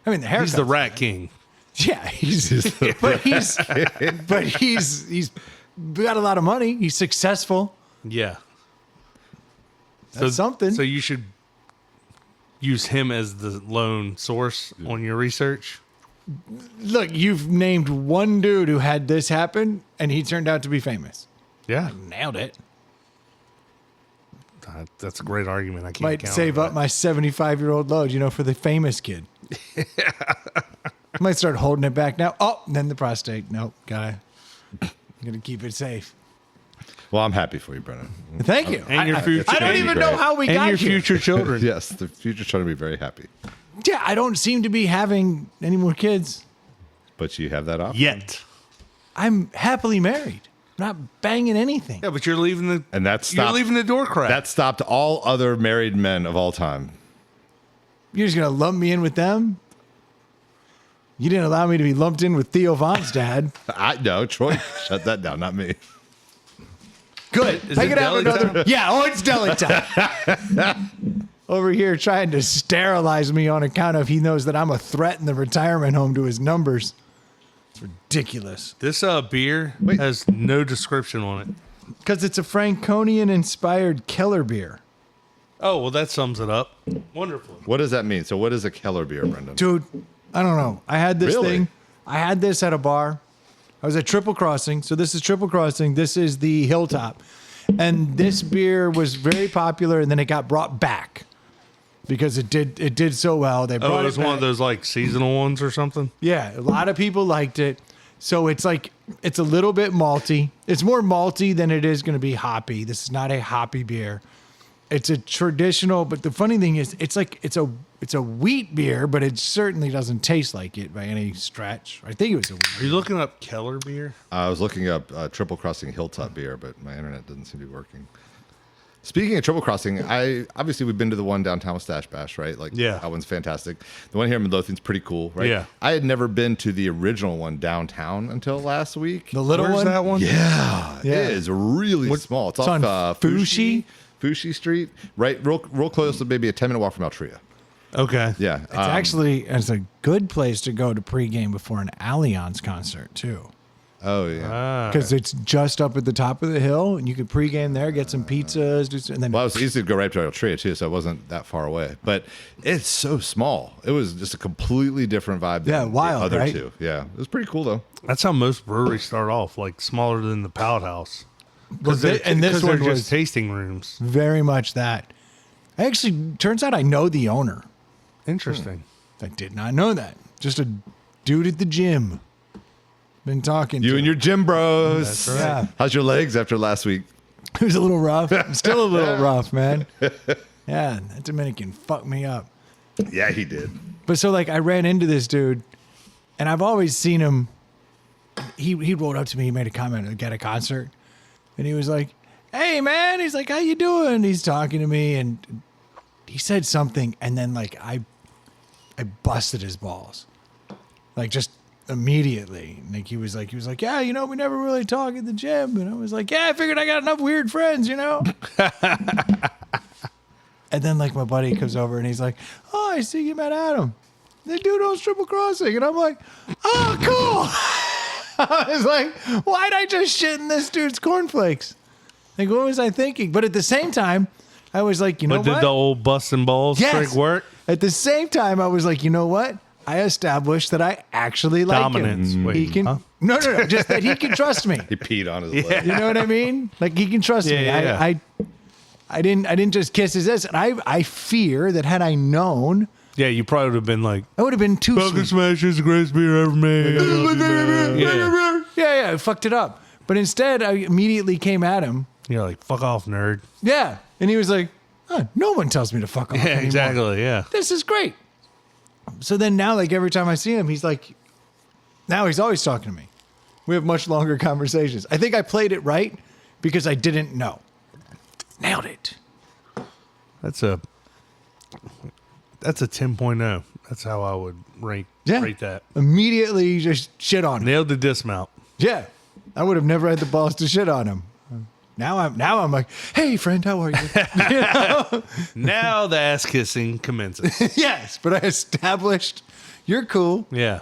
mean, the haircut. He's the rat king. Yeah, he's but he's got a lot of money. He's successful. Yeah. That's something. So you should use him as the lone source on your research. Look, you've named one dude who had this happen, and he turned out to be famous. Yeah. Nailed it. That's a great argument. I can't Might counter save that. up my 75-year-old load, for the famous kid. Might start holding it back now. Oh, and then the prostate. Nope, gotta keep it safe. Well, I'm happy for you, Brennan. Thank you. And your future. I don't That'd be even know great. how we and got your here. future children. Yes, the future trying to be very happy. Yeah, I don't seem to be having any more kids. But you have that option. Yet. I'm happily married. Not banging anything. Yeah, but you're leaving the And that you're stopped, leaving the door cracked. that stopped all other married men of all time. You're just gonna lump me in with them? You didn't allow me to be lumped in with Theo Vaughn's dad. No, Troy shut that down, not me. Good. Is I it could have deli another. Yeah, it's deli time. Over here trying to sterilize me on account of he knows that I'm a threat in the retirement home to his numbers. It's ridiculous. This beer Wait. has no description on it. Because it's a Franconian-inspired Keller beer. Oh, well, that sums it up. Wonderful. What does that mean? So what is a Keller beer, Brendan? Dude, I don't know. I had this Really? thing. I had this at a bar. I was at Triple Crossing. So this is Triple Crossing. This is the Hilltop. And this beer was very popular, and then it got brought back because it did so well. They brought Oh, it it was one of back. those like seasonal ones or something. Yeah, a lot of people liked it. So it's a little bit malty. It's more malty than it is going to be hoppy. This is not a hoppy beer. It's a traditional, but the funny thing is it's a wheat beer, but it certainly doesn't taste like it by any stretch. I think it was a wheat. Are you looking up Keller beer? I was looking up Triple Crossing Hilltop beer, but my internet doesn't seem to be working. Speaking of Triple Crossing, obviously we've been to the one downtown with Stash Bash, right? Like, Yeah. that one's fantastic. The one here in Midlothian's pretty cool, right? Yeah. I had never been to the original one downtown until last week. The little Where's one? that one? Yeah, Yeah. it is really small. It's on off Fushi? Fushi Street, right? Real close to maybe a 10-minute walk from Altria. Okay. Yeah, It's a good place to go to pregame before an Allianz concert too. Oh yeah. Because it's just up at the top of the hill, and you could pregame there, get some pizzas, and then Well, it was easy to go right to Altria too, so it wasn't that far away. But it's so small. It was just a completely different vibe. Yeah, than wild, the other right? two. Yeah, it was pretty cool though. That's how most breweries start off, like smaller than the Pout House. Well, and this they're one just was tasting rooms. very much that. Actually, turns out I know the owner. Interesting. I did not know that. Just a dude at the gym. Been talking to You and your gym bros. That's right. Yeah. How's your legs after last week? It was a little rough. Still a little rough, man. Yeah, that Dominican fucked me up. Yeah, he did. But so like I ran into this dude, and I've always seen him. He rolled up to me. He made a comment at a concert, and he was like, "Hey man," he's like, "How you doing?" He's talking to me, and he said something, and then like I busted his balls, like just immediately. Like he was like, "Yeah, you know, we never really talk at the gym," and I was like, "Yeah, I figured I got enough weird friends, you know." And then like my buddy comes over and he's like, "Oh, I see you met Adam. The dude owns Triple Crossing." And I'm like, "Oh, cool." I was like, why'd I just shit in this dude's cornflakes? Like, what was I thinking? But at the same time, I was like, you know But what? did the old busting balls trick work? At the same time, I was like, you know what? I established that I actually like Dominance. him. Wait, He can huh? no, just that he can trust me. He peed on his leg. You know what I mean? Like he can trust me. Yeah. I didn't just kiss his ass. And I fear that had I known, Yeah, you probably would have been like, I would have been too Bucket sweet. Smash is the greatest beer ever made. I love you, man. Yeah. Yeah, I fucked it up. But instead, I immediately came at him. You're like, fuck off, nerd. Yeah. And he was like, "Huh, no one tells me to fuck off Yeah, anymore. exactly. Yeah. This is great." So then now, like every time I see him, he's like, now he's always talking to me. We have much longer conversations. I think I played it right because I didn't know. Nailed it. That's a 10.0. That's how I would rate that. Immediately just shit on him. Nailed the dismount. Yeah. I would have never had the balls to shit on him. Now I'm like, "Hey friend, how are you?" You know? Now the ass kissing commences. Yes, but I established you're cool. Yeah.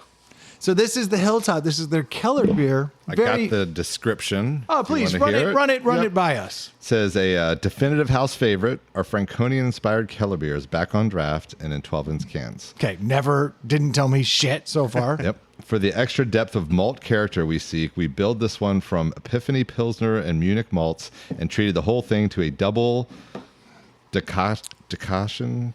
So this is the Hilltop. This is their Keller beer. I got the description. Oh, If you please wanna run hear it Yep. by us. It says a definitive house favorite. Our Franconian-inspired Keller beer is back on draft and in 12-ounce cans. Okay, didn't tell me shit so far. Yep. For the extra depth of malt character we seek, we build this one from Epiphany Pilsner and Munich malts and treated the whole thing to a double decoction,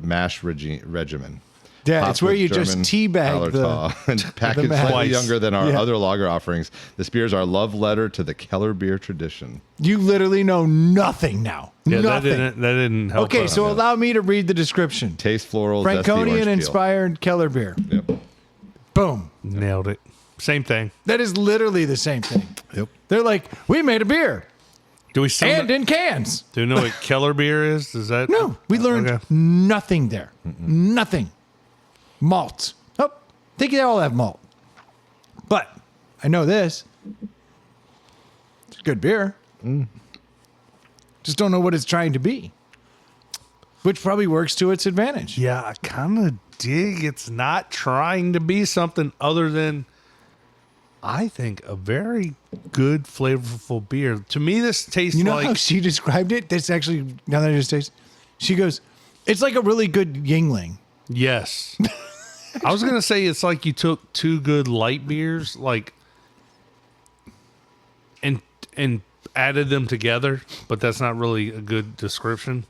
mash regimen. Yeah, Popped it's where with you just German teabag Hallertau and packaged mash. slightly younger than our Yeah. other lager offerings. This beer is our love letter to the Keller beer tradition. You literally know nothing now. Yeah, nothing. that didn't help. Okay, us. so allow me to read the description. Taste floral, zesty orange peel. Franconian-inspired Keller beer. Yep. Boom. Nailed it. Same thing. That is literally the same thing. Yep. They're like, "We made a beer Do we still and in cans." do you know what Keller beer is? Is that No, we learned Okay. nothing there. Nothing. Malt. Oh, think they all have malt. But I know this. It's good beer. Just don't know what it's trying to be. Which probably works to its advantage. Yeah, I kind of dig it's not trying to be something other than, I think, a very good, flavorful beer. To me, this tastes You know like how she described it? That's actually, now that I just taste, she goes, "It's like a really good Yingling." yes. I was gonna say it's like you took two good light beers, like, and added them together, but that's not really a good description.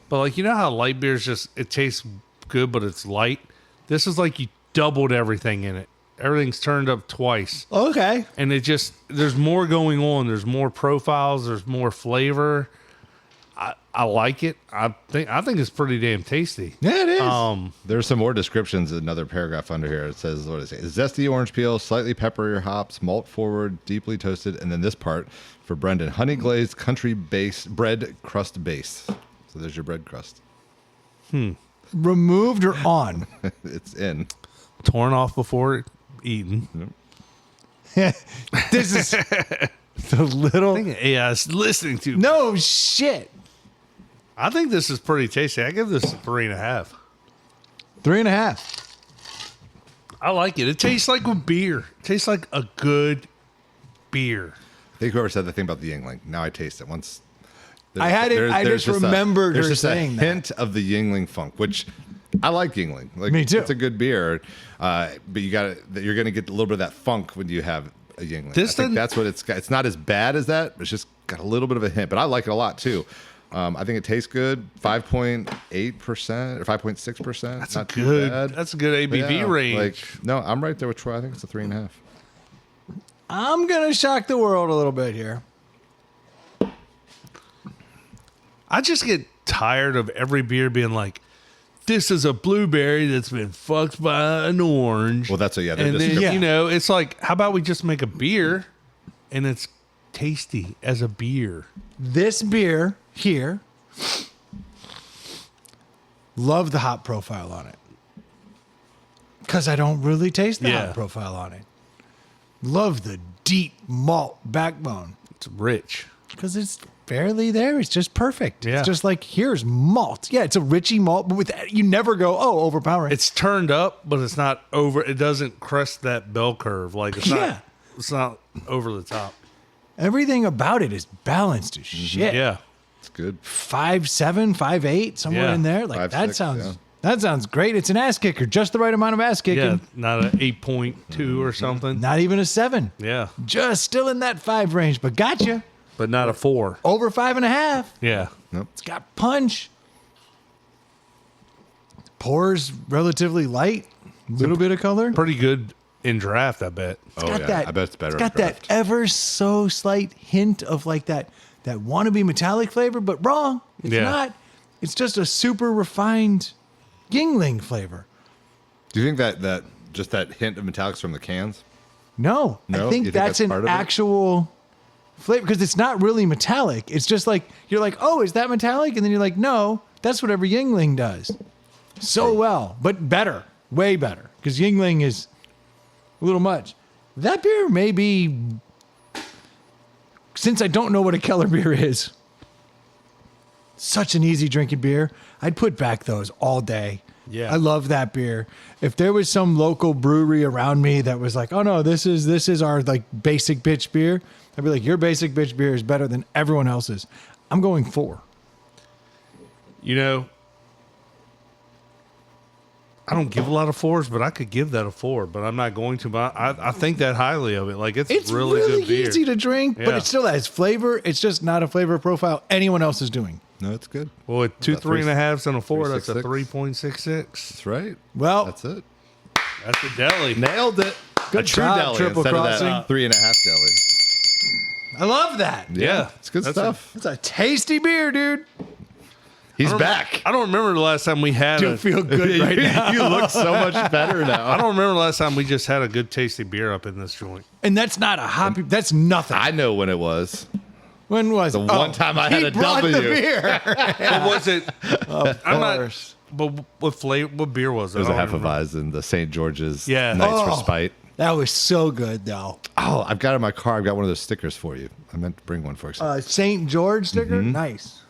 But like, you know how light beers just it tastes good, but it's light. This is like you doubled everything in it. Everything's turned up twice. Okay. And it just there's more going on. There's more profiles. There's more flavor. I like it. I think it's pretty damn tasty. Yeah, it is. There's some more descriptions in another paragraph under here. It says, what does it say? Zesty orange peel, slightly pepperier hops, malt forward, deeply toasted. And then this part for Brendan, honey glazed country base bread crust base. So there's your bread crust. Removed or on? It's in. Torn off before eaten. This is the little. Yeah, I was listening to. No shit. I think this is pretty tasty. I give this a 3.5. 3.5. I like it. It tastes like a beer. It tastes like a good beer. I think whoever said the thing about the Yingling. Now I taste it. Once I had it. I just remembered there's her just saying a that. hint of the Yingling funk, which I like Yingling. Like, Me too. It's a good beer, but you're going to get a little bit of that funk when you have a Yingling. This I think doesn't- that's what it's got. It's not as bad as that, but it's just got a little bit of a hint. But I like it a lot too. I think it tastes good. 5.8% or 5.6%. That's not a too good. bad. That's a good But ABV yeah, range. Like, no, I'm right there with Troy. I think it's a 3.5. I'm gonna shock the world a little bit here. I just get tired of every beer being like, this is a blueberry that's been fucked by an orange. Well, that's a yeah. and then, description. you know, it's like, how about we just make a beer and it's tasty as a beer? This beer here, love the hop profile on it. Because I don't really taste the hop profile on it. Love the deep malt backbone. It's rich. Because it's barely there. It's just perfect. Yeah. It's just like, here's malt. Yeah, it's a richy malt, but with you never go, oh, overpowering. It's turned up, but it's not over. It doesn't crest that bell curve. Like it's not over the top. Everything about it is balanced as shit. Yeah. It's good. 5.7, 5.8, somewhere Yeah. in there. Like 5.6, that sounds great. It's an ass kicker, just the right amount of ass kicking. Yeah. Not an 8.2 or something. Not even a 7. Yeah. Just still in that 5 range, but gotcha. But not a 4. Over 5.5. Yeah. It's got punch. Pours relatively light. Little bit of color. Pretty good in draft, I bet. Oh got yeah, that, I bet it's better. It's got that ever so slight hint of like that wannabe metallic flavor, but wrong. It's Yeah. not. It's just a super refined Yingling flavor. Do you think that just that hint of metallics from the cans? No, I No? think You think that's that's an part of it? actual flavor because it's not really metallic. It's just like you're like, oh, is that metallic? And then you're like, no, that's whatever Yingling does. So well, but better, way better, because Yingling is a little much. That beer may be, since I don't know what a Keller beer is, such an easy drinking beer. I'd put back those all day. Yeah. I love that beer. If there was some local brewery around me that was like, oh no, this is our like basic bitch beer, I'd be like, your basic bitch beer is better than everyone else's. I'm going 4. You know, I don't give a lot of 4s, but I could give that a 4, but I'm not going to. But I think that highly of it. Like, it's really good beer. easy to drink, but Yeah. it still has flavor. It's just not a flavor profile anyone else is doing. No, it's good. Well, with 2 About 3.5s and a 4, that's a 3.66. 3.66. That's right. Well, That's it. That's a deli. Nailed it. Good a true job, deli Triple instead Crossing. of that 3.5 deli. I love that. Yeah. It's good That's stuff. It's a tasty beer, dude. He's back. I don't remember the last time we had Do a. feel good right now. You look so much better I now. don't remember the last time we just had a good tasty beer up in this joint. And that's not a hoppy. That's nothing. I know when it was. When was The it? one time I had he a brought W. the beer. But was it? I'm not. course. But what flavor? What beer was it? It was I a don't half of remember. Eisen, the St. George's Yeah. Knights Oh. for Spite. That was so good, though. Oh, I've got it in my car. I've got one of those stickers for you. I meant to bring one for you. St. George sticker, nice.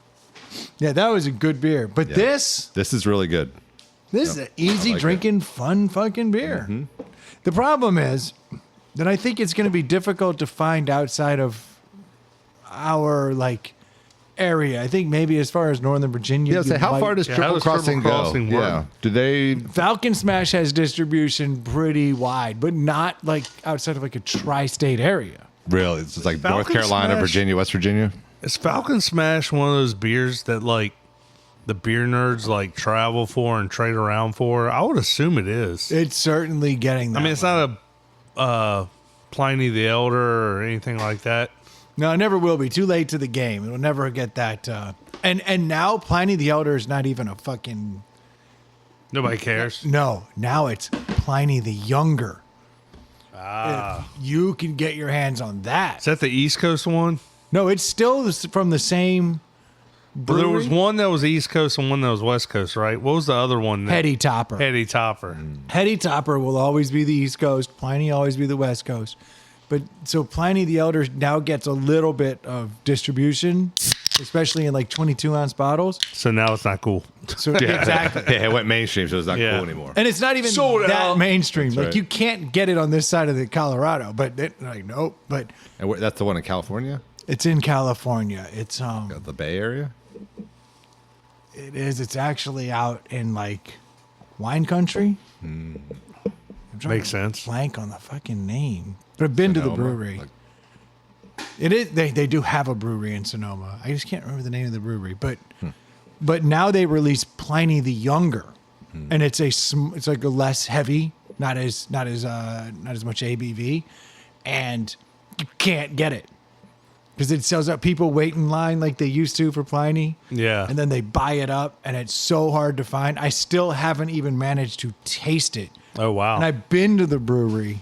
Yeah, that was a good beer. But Yeah. this This is really good. is an easy like drinking, fun fucking beer. The problem is that I think it's going to be difficult to find outside of our like area. I think maybe as far as Northern Virginia. Yeah, you say, how might- far does Yeah, Triple how does Triple Crossing go? Crossing work? Yeah. Do they? Falcon Smash has distribution pretty wide, but not like outside of like a tri-state area. Really? It's just like North Falcon Carolina, Smash? Virginia, West Virginia? Is Falcon Smash one of those beers that like the beer nerds like travel for and trade around for? I would assume it is. It's certainly getting that. I mean, it's way. not a Pliny the Elder or anything like that. No, it never will be. Too late to the game. It'll never get that. And now Pliny the Elder is not even a fucking. Nobody cares. No, now it's Pliny the Younger. Ah, You can get your hands on that. is that the East Coast one? No, it's still from the same. But there was brewery. one that was East Coast and one that was West Coast, right? What was the other one? Heady Topper. Heady Topper. Heady Topper will always be the East Coast. Pliny always be the West Coast. But so Pliny the Elder now gets a little bit of distribution, especially in like 22-ounce bottles. So now it's not cool. So exactly. Yeah, it went mainstream, so it's not Yeah. cool anymore. And it's not even Sold that out. mainstream. Like right. you can't get it on this side of the Colorado, but like nope. But And that's the one in California? it's in California. It's The Bay Area? it is. It's actually out in like wine country. I'm trying Makes to sense. Blank on the fucking name, but I've been to the Sonoma? brewery. Like- It is. They do have a brewery in Sonoma. I just can't remember the name of the brewery, but now they release Pliny the Younger, and it's like a less heavy, not as much ABV, and you can't get it because it sells out. People wait in line like they used to for Pliny. Yeah. And then they buy it up, and it's so hard to find. I still haven't even managed to taste it. Oh, wow. And I've been to the brewery.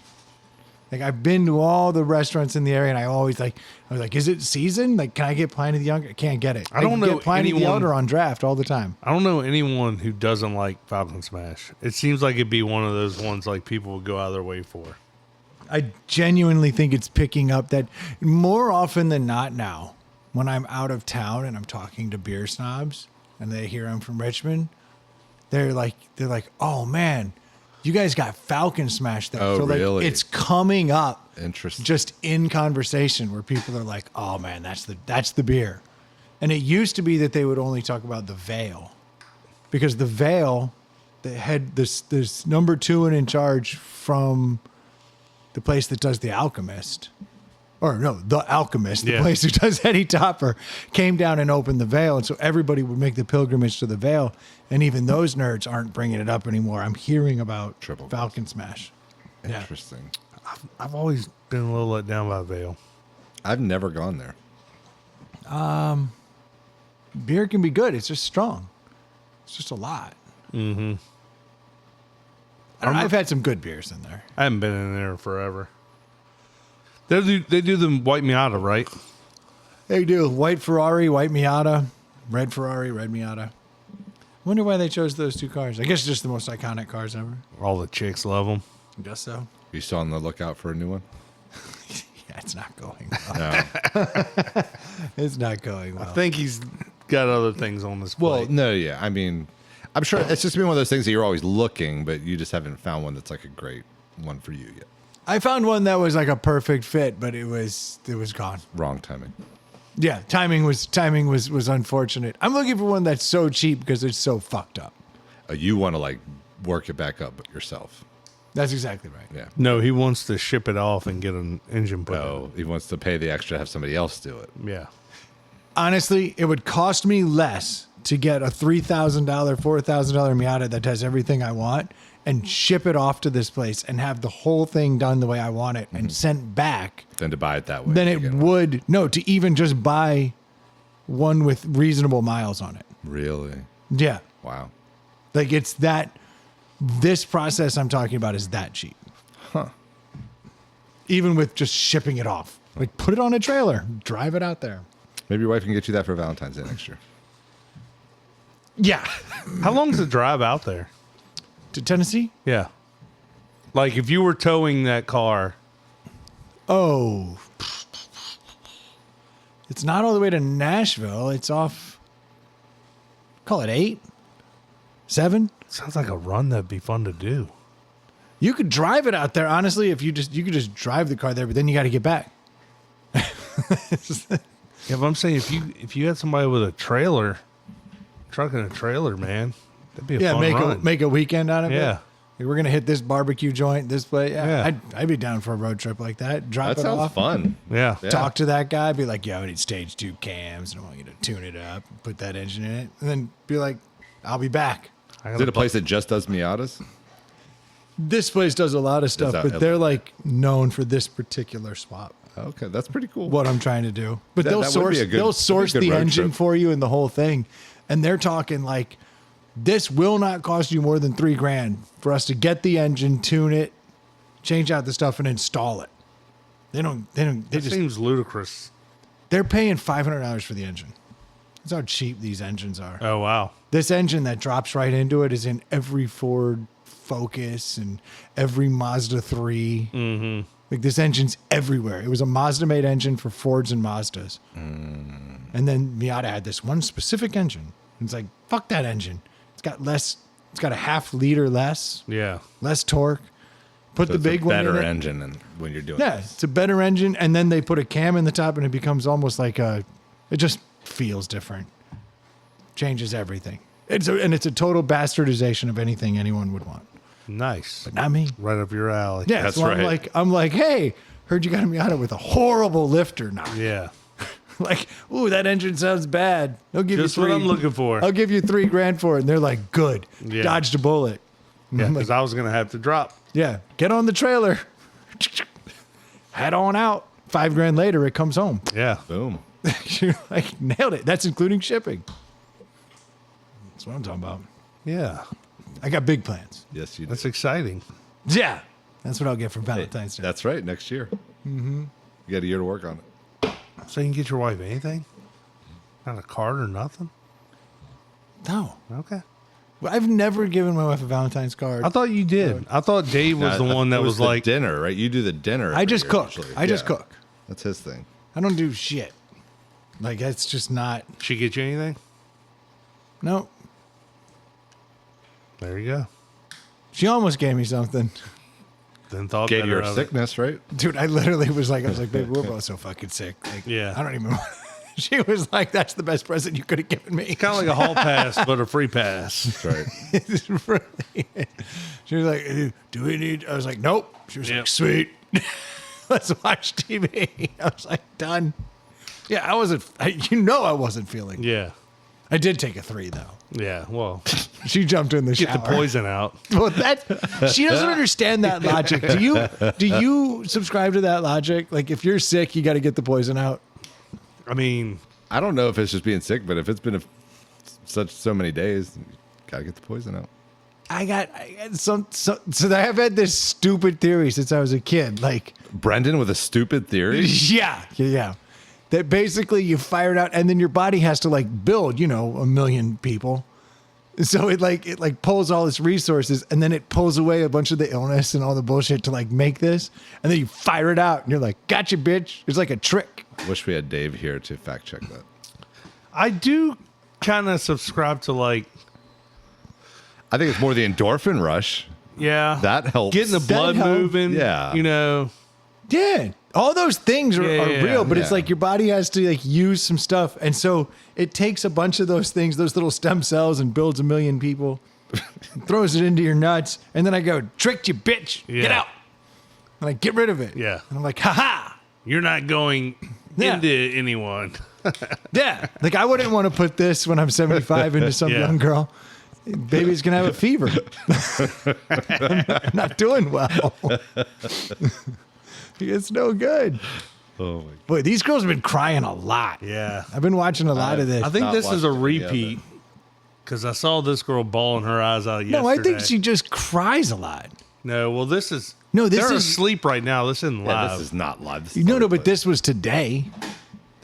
Like, I've been to all the restaurants in the area, and I was like, is it seasoned? Like, can I get Pliny the Younger? I can't get it. I don't can know get Pliny the Elder on draft all the time. I don't know anyone who doesn't like Falcon Smash. It seems like it'd be one of those ones like people would go out of their way for. I genuinely think it's picking up that more often than not now, when I'm out of town and I'm talking to beer snobs and they hear I'm from Richmond, they're like, oh man, you guys got Falcon Smash there. Oh, so like really? it's coming up Interesting. just in conversation where people are like, oh man, that's the beer. And it used to be that they would only talk about the Veil because the Veil, they had this number 2 and in charge from the place that does The Alchemist, or no, The Alchemist, the place who does Eddie Topper, came down and opened the Veil. And so everybody would make the pilgrimage to the Veil. And even those nerds aren't bringing it up anymore. I'm hearing about Triple Falcon Smash. Yeah. Interesting. I've always been a little let down by Vale. I've never gone there. Beer can be good. It's just strong. It's just a lot. Mm-hmm. I've had some good beers in there. I haven't been in there forever. They do the white Miata, right? They do. White Ferrari, white Miata, red Ferrari, red Miata. Wonder why they chose those two cars. I guess it's just the most iconic cars ever. All the chicks love them. I guess so. You still on the lookout for a new one? Yeah, it's not going well. No. It's not going well. I think he's got other things on his plate. Well, no, yeah. I mean, I'm sure it's just been one of those things that you're always looking, but you just haven't found one that's like a great one for you yet. I found one that was like a perfect fit, but it was gone. Wrong timing. Yeah, timing was unfortunate. I'm looking for one that's so cheap because it's so fucked up. You want to like work it back up yourself. That's exactly right. Yeah. No, he wants to ship it off and get an engine put Oh, he wants to pay the extra to have somebody else do it. in. Yeah. Honestly, it would cost me less to get a $3,000, $4,000 Miata that does everything I want and ship it off to this place and have the whole thing done the way I want it and sent back Than to buy it that way. than to it get one. would, no, to even just buy one with reasonable miles on it. Really? Yeah. Wow. Like it's that, this process I'm talking about is that cheap. Huh. Even with just shipping it off. Like put it on a trailer, drive it out there. Maybe your wife can get you that for Valentine's Day next year. Yeah. How long's the drive out there? To Tennessee? Yeah. Like if you were towing that car, Oh. It's not all the way to Nashville. It's off, call it 8, 7. sounds like a run that'd be fun to do. You could drive it out there, honestly, if you could just drive the car there, but then you got to get back. Yeah, but I'm saying if you had somebody with a trailer, truck and a trailer, man, that'd be a Yeah, fun run. make a weekend out of it. Yeah. Like, we're gonna hit this barbecue joint, this place. Yeah, Yeah. I'd be down for a road trip like that. Drop That it sounds off. fun. Yeah. Yeah. Talk to that guy. Be like, yo, I need stage 2 cams, and I want you to tune it up, put that engine in it, and then be like, I'll be back. I Is gotta it a place that just does Miatas? This place does a lot of stuff, that- but they're like known for this particular swap. Okay, that's pretty cool. What I'm trying to do, but That- they'll that would be source a good- they'll source that'd be a the good road engine trip. for you and the whole thing, and they're talking like, this will not cost you more than $3,000 for us to get the engine, tune it, change out the stuff, and install it. They That just seems ludicrous. they're paying $500 for the engine. That's how cheap these engines are. Oh wow. This engine that drops right into it is in every Ford Focus and every Mazda 3. Mm-hmm. Like this engine's everywhere. It was a Mazda-made engine for Fords and Mazdas. And then Miata had this one specific engine. And it's like, fuck that engine. It's got a half liter less torque. Put So the it's big a one in better it. engine than when you're doing Yeah, this. it's a better engine. And then they put a cam in the top and it becomes almost like it just feels different. Changes everything. It's a total bastardization of anything anyone would want. Nice. But not me. Right up your alley. Yeah, That's so right. I'm like, hey, Heard you got a Miata with a horrible lifter now. Yeah. Like, ooh, that engine sounds bad. They'll give Just you what three. I'm looking for. I'll give you $3,000 for it. And they're like, good. Yeah. Dodged a bullet. Yeah, I'm like, because I was going to have to drop. yeah, get on the trailer. Head on out. $5,000 later, it comes home. Yeah. Boom. You're like, nailed it. That's including shipping. That's what I'm talking about. Yeah. I got big plans. Yes, you do. That's exciting. Yeah. That's what I'll get for Valentine's Day. That's right. Next year. Mm-hmm. You got a year to work on it. So you can get your wife anything? Not a card or nothing? No. Okay. Well, I've never given my wife a Valentine's card. I thought you did. I thought Dave was the one that It was the like, dinner, right? You do the dinner. I every just year cook. usually. I just Yeah. cook. That's his thing. I don't do shit. Like, that's just not. she get you anything? No. There you go. She almost gave me something. Then thought Gave you better a of it. sickness, right? Dude, I literally was like, baby, we're both so fucking sick. Like, Yeah. I don't even. She was like, that's the best present you could have given me. Kind of like a hall pass, but a free pass. That's right. It's really- She was like, do we need? I was like, nope. She was Yep. like, sweet. Let's watch TV. I was like, done. Yeah, I wasn't. I wasn't feeling. Yeah. I did take a 3 though. Yeah. Well, She jumped in the get shower. the poison out. Well, she doesn't understand that logic. Do you subscribe to that logic? Like, if you're sick, you got to get the poison out. I mean, I don't know if it's just being sick, but if it's been so many days, you gotta get the poison out. I got so I have had this stupid theory since I was a kid. Like, Brendan with a stupid theory. yeah. That basically you fire it out, and then your body has to like build, 1 million people. So it pulls all its resources, and then it pulls away a bunch of the illness and all the bullshit to like make this, and then you fire it out, and you're like, "Gotcha, bitch!" It's like a trick. Wish we had Dave here to fact check that. I do kind of subscribe to like, I think it's more the endorphin rush. yeah, That helps. getting the blood helps. moving. Yeah. Yeah, all those things are Yeah, real, but it's yeah. like your body has to like use some stuff, and so it takes a bunch of those things, those little stem cells, and builds 1 million people, throws it into your nuts, and then I go, tricked you, bitch, get Yeah. out, and I get rid of it. Yeah. and I'm like, ha ha. You're not going Yeah. into anyone. Yeah, like I wouldn't want to put this when I'm 75 into some Yeah. young girl. Baby's gonna have a fever. I'm not doing well. It's no good. Oh my Boy, these girls have been crying a lot. Yeah. I've been watching a lot of this. I think Not this is a watched any of repeat because I saw this girl bawling her eyes out yesterday. No, I think she just cries a lot. No, well, this is. No, this they're is- asleep right now. This isn't Yeah, live. this is not live. This is No, live, but this was today.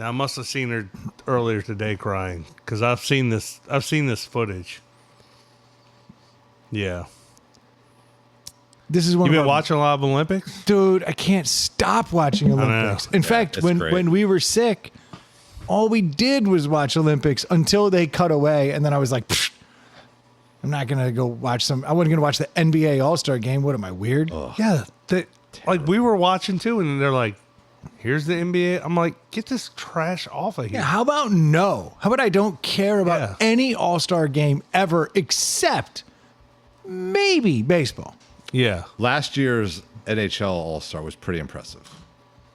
I must have seen her earlier today crying because I've seen this. I've seen this footage. Yeah, This is one you of been our- watching Live Olympics? Dude, I can't stop watching know. Olympics. In fact, it's when great. we were sick, all we did was watch Olympics until they cut away, and then I was like, "Pfft, I'm not gonna go watch some. I wasn't gonna watch the NBA All-Star game. What am I, weird? Yeah, like we were watching too, and they're like, "Here's the NBA." I'm like, "Get this trash off of here." Yeah, how about no? How about I don't care about Yeah. any All-Star game ever except maybe baseball? Yeah. Last year's NHL All Star was pretty impressive.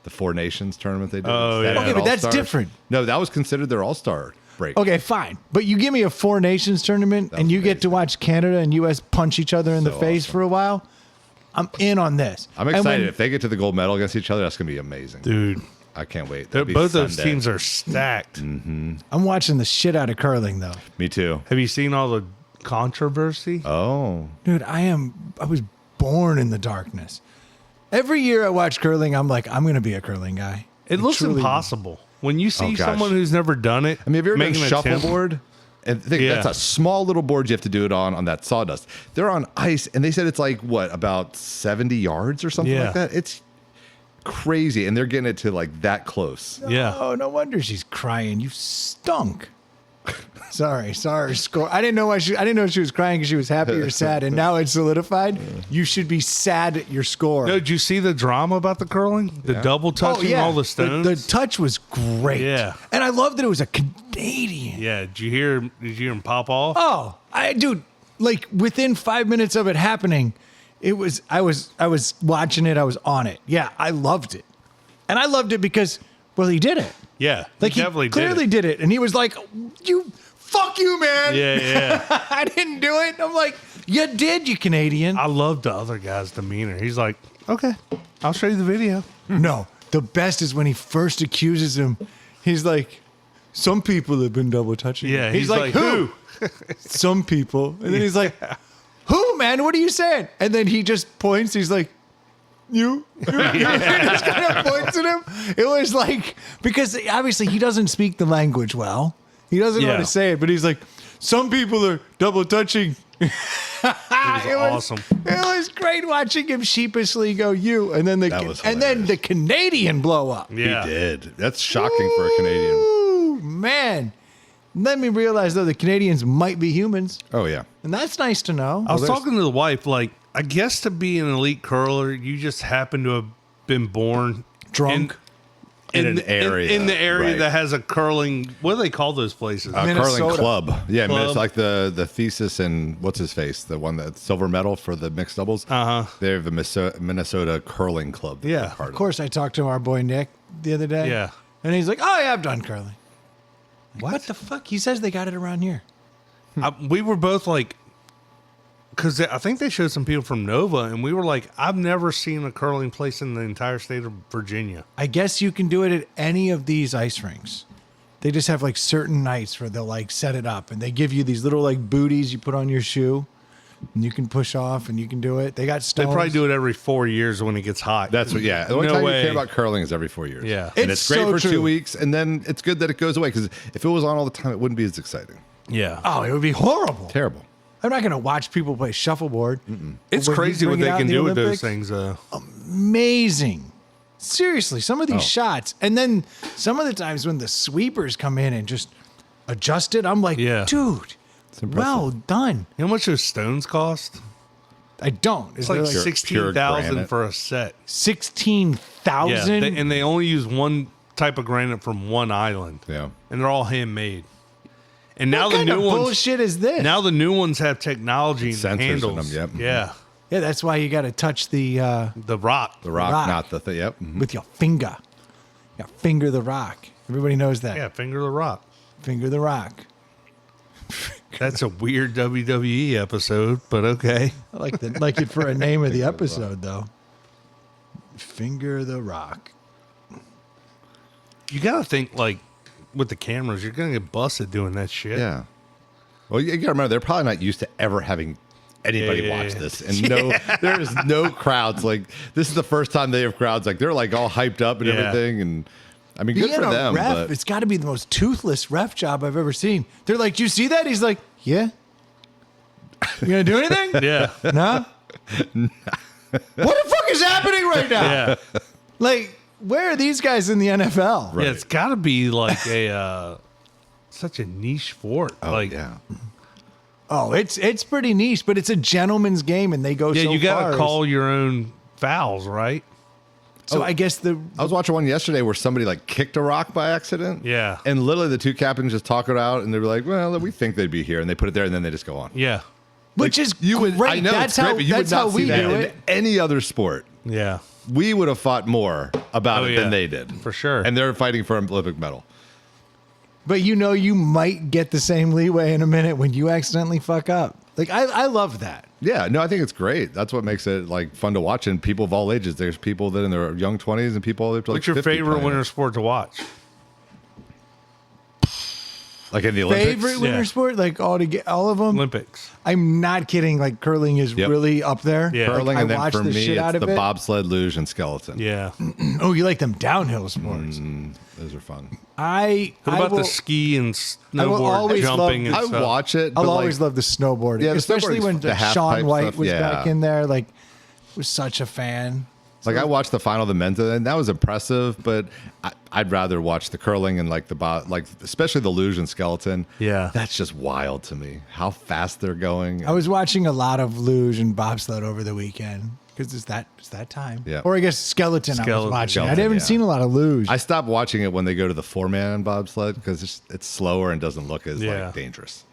The Four Nations tournament they did. Oh, That yeah. had Okay, but that's All-Stars. different. No, that was considered their All Star break. Okay, fine. But you give me a Four Nations tournament and was you get to amazing. watch Canada and US punch each other in the So face awesome. for a while. I'm in on this. I'm And excited. when- If they get to the gold medal against each other, that's going to be amazing. Dude, I can't wait. they're- That'd be both those Sunday. teams are stacked. I'm watching the shit out of curling though. Me too. Have you seen all the controversy? Oh, Dude, I was born in the darkness. Every year I watch curling, I'm like, I'm going to be a curling guy. It looks truly- impossible when you see Oh, gosh. someone who's never done it. I mean, have you ever done making an attempt. shuffleboard? And think Yeah. that's a small little board you have to do it on that sawdust. They're on ice, and they said it's like what, about 70 yards or something Yeah. like that. It's crazy, and they're getting it to like that close. Yeah. Oh, no wonder she's crying. You stunk. Sorry. Score. I didn't know she was crying because she was happy or sad, and now it's solidified. You should be sad at your score. No, did you see the drama about the curling? The double touching all the stones? The touch was great. Yeah. And I love that it was a Canadian. Yeah, did you hear him pop off? Oh, dude, like within 5 minutes of it happening, I was watching it. I was on it. Yeah, I loved it. And I loved it because, well, he did it. Yeah, Like, he definitely clearly did it. And he was like, fuck you, man. Yeah. I didn't do it. I'm like, you did, you Canadian. I love the other guy's demeanor. He's like, okay, I'll show you the video. No, the best is when he first accuses him. He's like, some people have been double touching. Yeah, He's like, who? Some people. And then he's like, who, man? What are you saying? And then he just points. He's like, you. He just kind of points at him. It was like, because obviously he doesn't speak the language well. He doesn't know how to say it, but he's like, some people are double touching. It was awesome. It was great watching him sheepishly go, you. And then the Canadian blow up. Yeah. He did. That's shocking for a Canadian. Ooh, man. Let me realize, though, the Canadians might be humans. Oh, yeah. And that's nice to know. I was talking to the wife, like, I guess to be an elite curler, you just happen to have been born Drunk. In an area. In the area right. that has a curling, what do they call those places? A curling Minnesota. club. Yeah, Club. it's like the thesis and what's his face? The one that silver medal for the mixed doubles. Uh-huh. They have a Minnesota curling club. that Yeah. they're part Of course, I talked to our boy Nick the other day. Yeah. And he's like, oh, yeah, I've done curling. What the fuck? He says they got it around here. We were both like, because I think they showed some people from Nova, and we were like, I've never seen a curling place in the entire state of Virginia. I guess you can do it at any of these ice rinks. They just have like certain nights where they'll like set it up and they give you these little like booties you put on your shoe and you can push off and you can do it. They got They stones. probably do it every 4 years when it gets hot. That's what, yeah. The only No time way. you care about curling is every 4 years. Yeah. And It's it's great so for true. 2 weeks, and then it's good that it goes away, because if it was on all the time, it wouldn't be as exciting. Yeah. Oh, it would be horrible. Terrible. I'm not going to watch people play shuffleboard. It's When you crazy what bring it they out can in the do with Olympics, those things. Amazing. Seriously, some of these Oh. shots. And then some of the times when the sweepers come in and just adjust it, I'm like, Yeah. dude, impressive. well done. You know how much those stones cost? I don't. Is It's like there Pure 16,000 granite. for a set. 16,000? And they only use one type of granite from one island. Yeah. And they're all handmade. And now What the kind new of ones bullshit is this? now the new ones have technology and Sensors in handles. them, yep. Yeah. Yeah, that's why you got to touch the The rock. The rock, Rock. not the thing. Yep. Mhm. with your finger. You gotta finger the rock. Everybody knows that. Yeah, finger the rock. Finger the rock. That's a weird WWE episode, but okay. I like it for a name of the episode though. Finger the rock. You gotta think like with the cameras, you're gonna get busted doing that shit. Yeah. Well, you got to remember, they're probably not used to ever having anybody Yeah, yeah, watch yeah. this. And there is no crowds. Like, this is the first time they have crowds. Like, they're like all hyped up and Yeah. everything. And I mean, good Being for a them. ref, But it's got to be the most toothless ref job I've ever seen. They're like, "Do you see that?" He's like, "Yeah." You gonna do anything? Yeah. No. What the fuck is happening right now? Yeah. Like, where are these guys in the NFL? Yeah, it's gotta be like a such a niche sport. oh, like yeah. Oh, it's pretty niche, but it's a gentleman's game, and they go. yeah, so you gotta far. call your own fouls, right? So I guess I was watching one yesterday where somebody like kicked a rock by accident. Yeah. And literally the two captains just talk it out, and they were like, well, we think they'd be here. And they put it there, and then they just go on. Yeah. which is You would, great. I know that's it's great, how but you that's would how not we see that do in it. any other sport. Yeah. We would have fought more about Oh, it yeah. than they did. For sure. And they're fighting for an Olympic medal. But you know, you might get the same leeway in a minute when you accidentally fuck up. Like I love that. Yeah, no, I think it's great. That's what makes it like fun to watch. And people of all ages. There's people that in their young 20s and people up to like What's your 50 favorite playing winter it. sport to watch? Like in the Olympics? Favorite winter Yeah. sport, like all of them. Olympics. I'm not kidding. Like curling is Yep. really up there. Yeah. Curling, Like, and I then watch for the me, shit out it's of the it. bobsled, luge, and skeleton. Yeah. Oh, you like them downhill sports? Those are fun. I What about will, the ski and will snowboard always jumping love- and I stuff? watch it. I'll but always like, love the snowboarding, Yeah, the especially snowboarding's when the half Sean pipe White stuff, was yeah. back in there. Like, was such a fan. Like I watched the final of the men's, and that was impressive. But I'd rather watch the curling and like like especially the luge and skeleton. Yeah. that's just wild to me. How fast they're going. I was watching a lot of luge and bobsled over the weekend because it's that time. Yeah. Or I guess skeleton. I was Skeleton, watching. I skeleton, haven't yeah. seen a lot of luge. I stopped watching it when they go to the 4-man bobsled because it's slower and doesn't look as Yeah. like dangerous.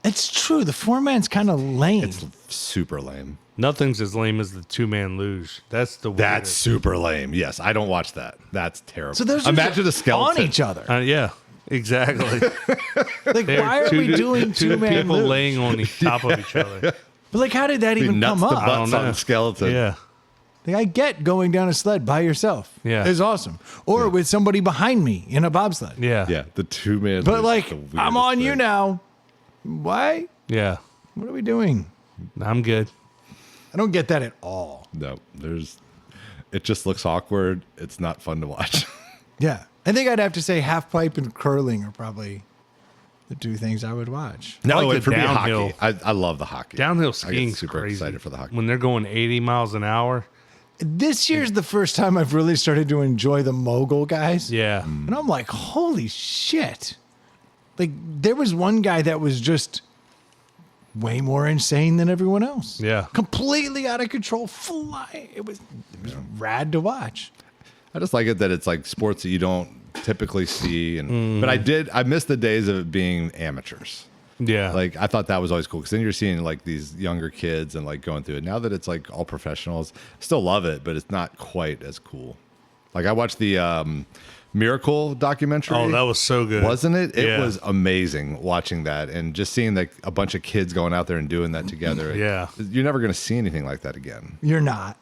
It's true. The 4-man's kind of lame. It's super lame. Nothing's as lame as the 2-man luge. That's the That's weirdest. super lame. Yes, I don't watch that. That's terrible. so those are imagine the skeleton on each other. Yeah, exactly. Like, why are we doing two 2-man people luge? laying on top of each other? But like, how did that Be even nuts come to up? butts don't on know. the skeleton. Yeah. Like, I get going down a sled by yourself. Yeah. It's awesome. Or with somebody behind me in a bobsled. Yeah. Yeah, the 2-man. But luge like, is the I'm weirdest on you thing. now. Why? Yeah. What are we doing? I'm good. I don't get that at all. No, it just looks awkward. It's not fun to watch. Yeah. I think I'd have to say half pipe and curling are probably the two things I would watch. I like the for me, downhill. hockey. I love the hockey. Downhill I get skiing's super crazy. excited for the hockey. When they're going 80 miles an hour. This year's the first time I've really started to enjoy the mogul guys. Yeah. And I'm like, holy shit. Like, there was one guy that was just way more insane than everyone else. Yeah. Completely out of control, fly. It was rad to watch. I just like it that it's like sports that you don't typically see, and but I miss the days of it being amateurs. Yeah. Like I thought that was always cool because then you're seeing like these younger kids and like going through it. Now that it's like all professionals, still love it, but it's not quite as cool. Like I watched the Miracle documentary. Oh, that was so good. Wasn't it? It Yeah. was amazing watching that and just seeing like a bunch of kids going out there and doing that together. Yeah. You're never going to see anything like that again. You're not.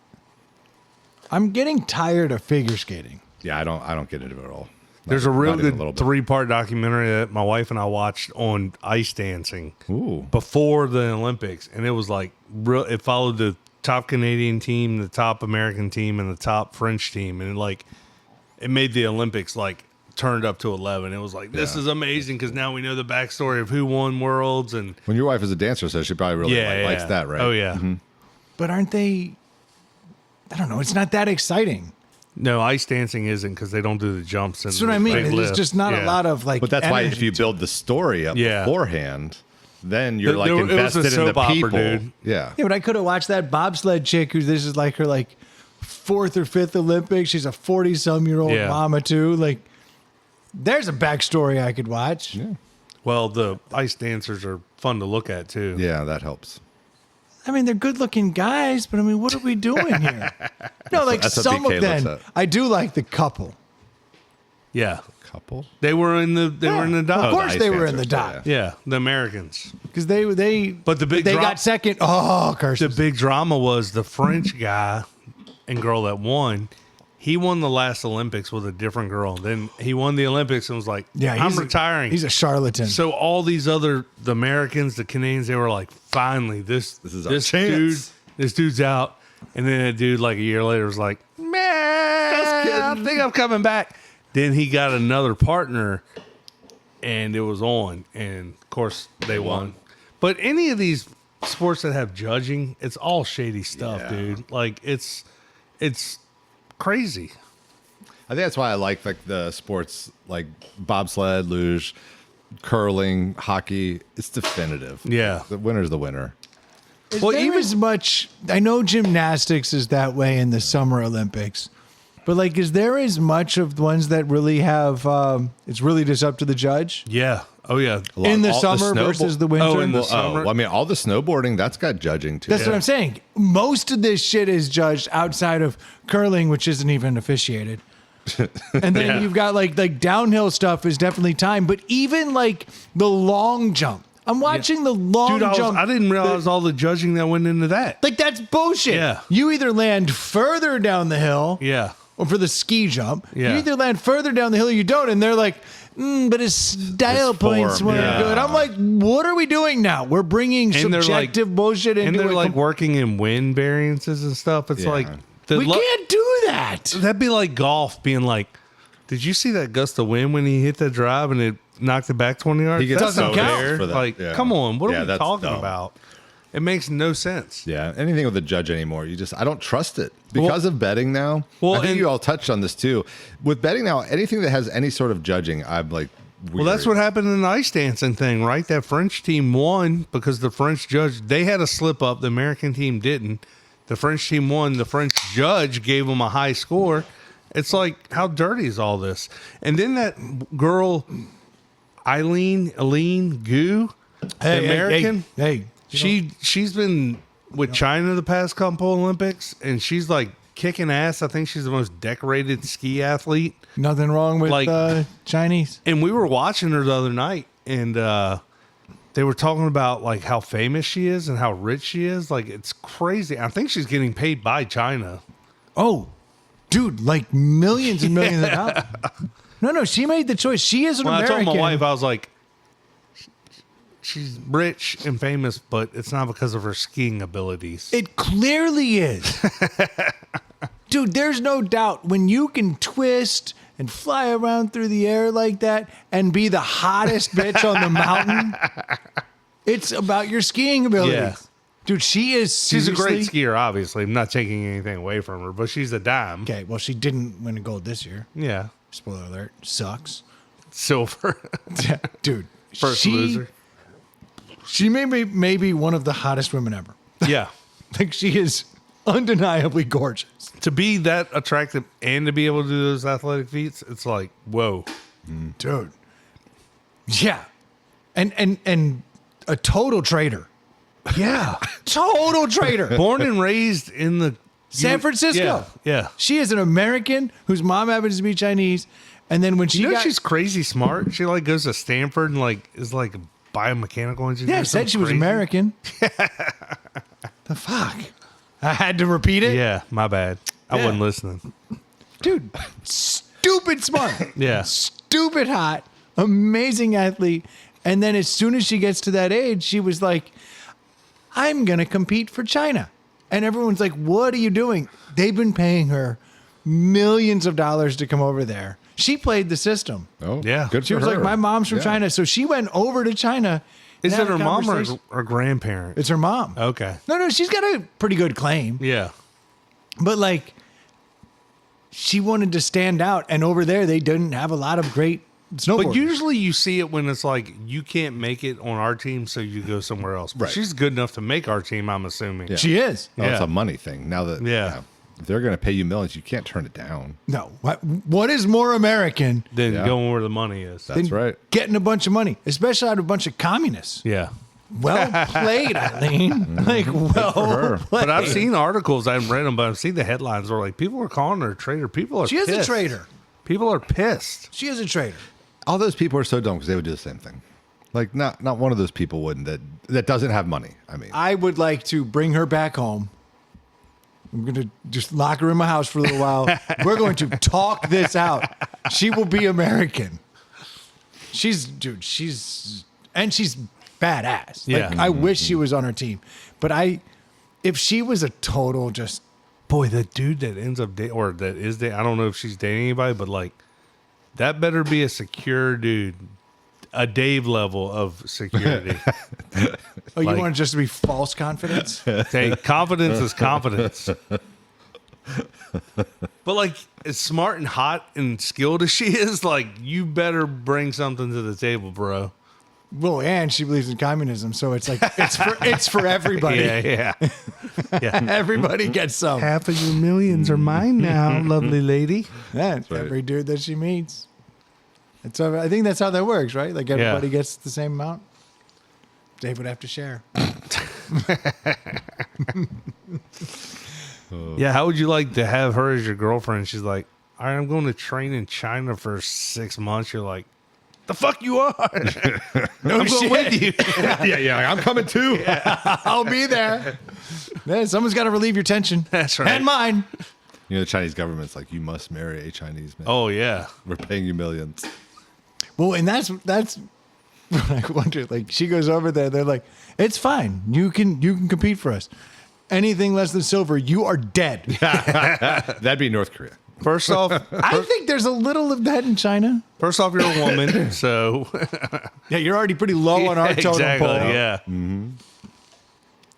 I'm getting tired of figure skating. Yeah, I don't get into it at all. There's a real Not even good little bit. 3-part documentary that my wife and I watched on ice dancing Ooh. before the Olympics, and it was like real. It followed the top Canadian team, the top American team, and the top French team, and it made the Olympics like turned up to 11. It was like this Yeah. is amazing because now we know the backstory of who won worlds and When your wife is a dancer, so she probably really likes that, right? Oh yeah. But aren't they? I don't know. It's not that exciting. No, ice dancing isn't because they don't do the jumps. And That's what I mean. big There's lift. just not Yeah. a lot of like. But that's why if energy you to build the story up Yeah. beforehand, then you're like It was a invested in soap the opera, people. dude. Yeah. Yeah, but I could have watched that bobsled chick who this is like her like 4th or 5th Olympics. She's a 40-some-year-old Yeah. mama too. Like, there's a backstory I could watch. Yeah. Well, the ice dancers are fun to look at too. Yeah, that helps. I mean, they're good-looking guys, but I mean, what are we doing here? No, like that's what some BK of them. looks at. I do like the couple. Yeah. Couple. They were in the dock. Of course, ice they were in dancers, the dock Yeah, the Americans. because they. But the big they drop- got second. Oh, The curses! big drama was the French guy and girl that won. He won the last Olympics with a different girl. Then he won the Olympics and was like, Yeah, I'm he's retiring. He's a charlatan. So all these the Americans, the Canadians, they were like, finally, this is our chance. this dude's out. And then a dude like a year later was like, man, I think I'm coming back. Then he got another partner and it was on. And of course they won. But any of these sports that have judging, it's all shady stuff, Yeah. dude. Like it's crazy. I think that's why I like the sports like bobsled, luge, curling, hockey. It's definitive. Yeah. The winner's the winner. Is Well, there even- as much. I know gymnastics is that way in the Summer Olympics, but like, is there as much of the ones that really have? It's really just up to the judge Yeah. Oh yeah. in the All summer snowbo- versus the winter. Oh, in the Well, summer. I mean, all the snowboarding that's got judging too. That's what I'm saying. Most of this shit is judged outside of curling, which isn't even officiated. And then Yeah. you've got like downhill stuff is definitely time, but even like the long jump. I'm watching the long Dude, jump. I didn't realize all the judging that went into that. Like, that's bullshit. Yeah. You either land further down the hill, Yeah. or for the ski jump, Yeah. you either land further down the hill or you don't, and they're like, but his style His form, points weren't yeah. good. I'm like, what are we doing now? We're bringing And they're like- subjective bullshit into And they're it. like working in wind variances and stuff. It's Yeah. like we can't do that. That'd be like golf being like, did you see that gust of wind when he hit that drive and it knocked it back 20 yards? He gets That's so not count fair. for that. Like, Yeah. come on, what Yeah, are we that's talking dumb. about? It makes no sense. Yeah, anything with a judge anymore, I don't trust it because of betting now. Well, I think and- you all touched on this too. With betting now, anything that has any sort of judging, I'm like, Well, that's what happened in the ice dancing thing, right? That French team won because the French judge, they had a slip up. The American team didn't. The French team won. The French judge gave them a high score. It's like, how dirty is all this? And then that girl, Eileen Gu, Hey, American. Hey. She's been with China the past couple Olympics, and she's like kicking ass. I think she's the most decorated ski athlete. Nothing wrong with Like- Chinese. And we were watching her the other night, and they were talking about like how famous she is and how rich she is. Like, it's crazy. I think she's getting paid by China. Oh, dude, like millions and millions of dollars. No, she made the choice. She is an When American. I told my wife, I was like, she's rich and famous, but it's not because of her skiing abilities. It clearly is. Dude, there's no doubt when you can twist and fly around through the air like that and be the hottest bitch on the mountain, it's about your skiing abilities. Yeah. Dude, she is She's a great seriously- skier, obviously. I'm not taking anything away from her, but she's a dime. Okay, well, she didn't win a gold this year. Yeah. Spoiler alert. Sucks. Silver. Dude, First loser. She may be maybe one of the hottest women ever. Yeah. Like, she is undeniably gorgeous. To be that attractive and to be able to do those athletic feats, it's like, whoa. Dude. Yeah. And a total traitor. Yeah. Total traitor. Born and raised in the San Francisco. Yeah. Yeah. She is an American whose mom happens to be Chinese. And then when she You know got, she's crazy smart. She like goes to Stanford and like is like a biomechanical engineer. yeah, said something she was crazy. American. The fuck? I had to repeat it. Yeah, my bad. I Yeah. wasn't listening. Dude, stupid smart. Yeah. Stupid hot. Amazing athlete. And then as soon as she gets to that age, she was like, I'm going to compete for China. And everyone's like, what are you doing? They've been paying her millions of dollars to come over there. She played the system. Oh, Yeah. Good She for was like, her. my mom's from Yeah. China. So she went over to China. Is and it had a her mom or conversation. her grandparent? It's her mom. Okay. No, she's got a pretty good claim. Yeah. But like, she wanted to stand out. And over there, they didn't have a lot of great snowboarders. But usually you see it when it's like you can't make it on our team, so you go somewhere else. But Right. she's good enough to make our team, I'm assuming. Yeah. She is. Oh, it's Yeah. a money thing. Now that Yeah. if they're going to pay you millions, you can't turn it down. No. What is more American Then Yeah. going where the money is. That's than right. getting a bunch of money, especially out of a bunch of communists? Yeah. Well played, Eileen. Like, well her. played. But I've seen articles, I haven't read them, but I've seen the headlines where like people are calling her a traitor. People are She is a pissed. traitor. People are pissed. She is a traitor. All those people are so dumb because they would do the same thing. Like not one of those people wouldn't that doesn't have money. I mean, I would like to bring her back home. I'm going to just lock her in my house for a little while. We're going to talk this out. She will be American. She's badass. Yeah. Like, I wish she was on her team. But if she was a total just, Boy, the dude that ends up dating, or that is dating, I don't know if she's dating anybody, but like, that better be a secure dude, a Dave level of security. oh, you Like- want it just to be false confidence? Hey, confidence is confidence. But like, as smart and hot and skilled as she is, like, you better bring something to the table, bro. Well, and she believes in communism, so it's like it's for everybody. Yeah. Everybody gets some. Half of your millions are mine now, lovely lady. Yeah, right. every dude that she meets. I think that's how that works, right? Like everybody gets the same amount. Dave would have to share. Yeah, how would you like to have her as your girlfriend? She's like, all right, I'm going to train in China for 6 months. You're like, the fuck you are? No I'm going with you. yeah, I'm coming too. I'll be there. Yeah, someone's got to relieve your tension. That's right. And mine. You know, the Chinese government's like, you must marry a Chinese man. Oh, yeah. We're paying you millions. Well, and that's what I wonder. Like she goes over there, they're like, "It's fine. You can compete for us. Anything less than silver, you are dead." That'd be North Korea. First off, I think there's a little of that in China. you're a woman, so Yeah, you're already pretty low on our totem exactly, pole. yeah,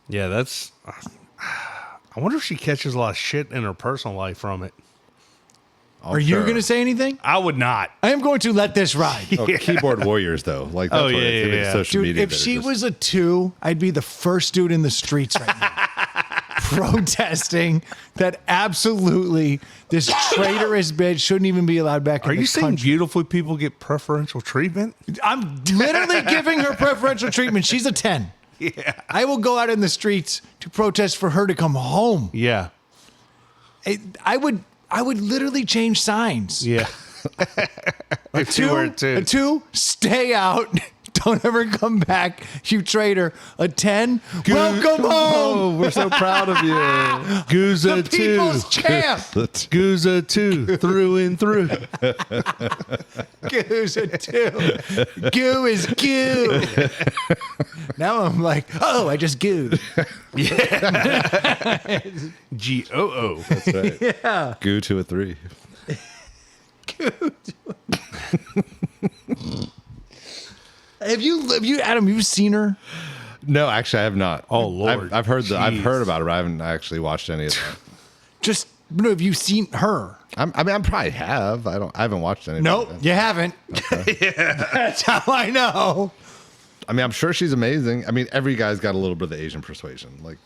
yeah. That's. I wonder if she catches a lot of shit in her personal life from it. Oh, Are you sure. going to say anything? I would not. I am going to let this ride. Oh, keyboard warriors, though. Like, that's Oh, what yeah, it's gonna be yeah. social Dude, media. if she was a 2, I'd be the first dude in the streets right now. protesting that absolutely this traitorous bitch shouldn't even be allowed back in Are the you saying country. beautiful people get preferential treatment? I'm literally giving her preferential treatment. She's a 10. Yeah. I will go out in the streets to protest for her to come home. Yeah. I would literally change signs. Yeah. A two, stay out. Don't ever come back, you traitor. A 10, welcome home. Oh, we're so proud of you. Gooza The people's 2. champ. Gooza 2. Through and through. Goo's a 2. Goo is goo. Now I'm like, oh, I just gooed. G-O-O. That's right. Yeah. Goo to a 3. Have you, Adam, you've seen her? No, actually, I have not. Oh, Lord. I've heard I've Jeez. heard about her. I haven't actually watched any of that. Just, no, have you seen her? I probably have. I haven't watched any. Nope, you haven't. That's how I know. I mean, I'm sure she's amazing. I mean, every guy's got a little bit of the Asian persuasion. Like,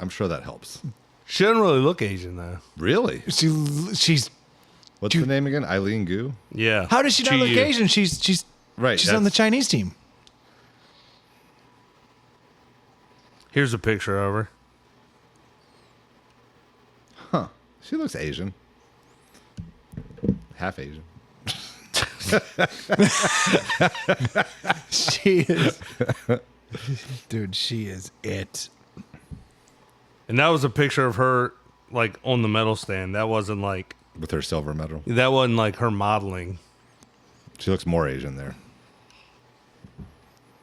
I'm sure that helps. She doesn't really look Asian, though. Really? She's. What's the name again? Eileen Gu? Yeah. How does she not look G-U. Asian? She's Right. She's on the Chinese team. Here's a picture of her. Huh. She looks Asian. Half Asian. She is. Dude, she is it. And that was a picture of her, like, on the medal stand. That wasn't like With her silver medal. her modeling. She looks more Asian there.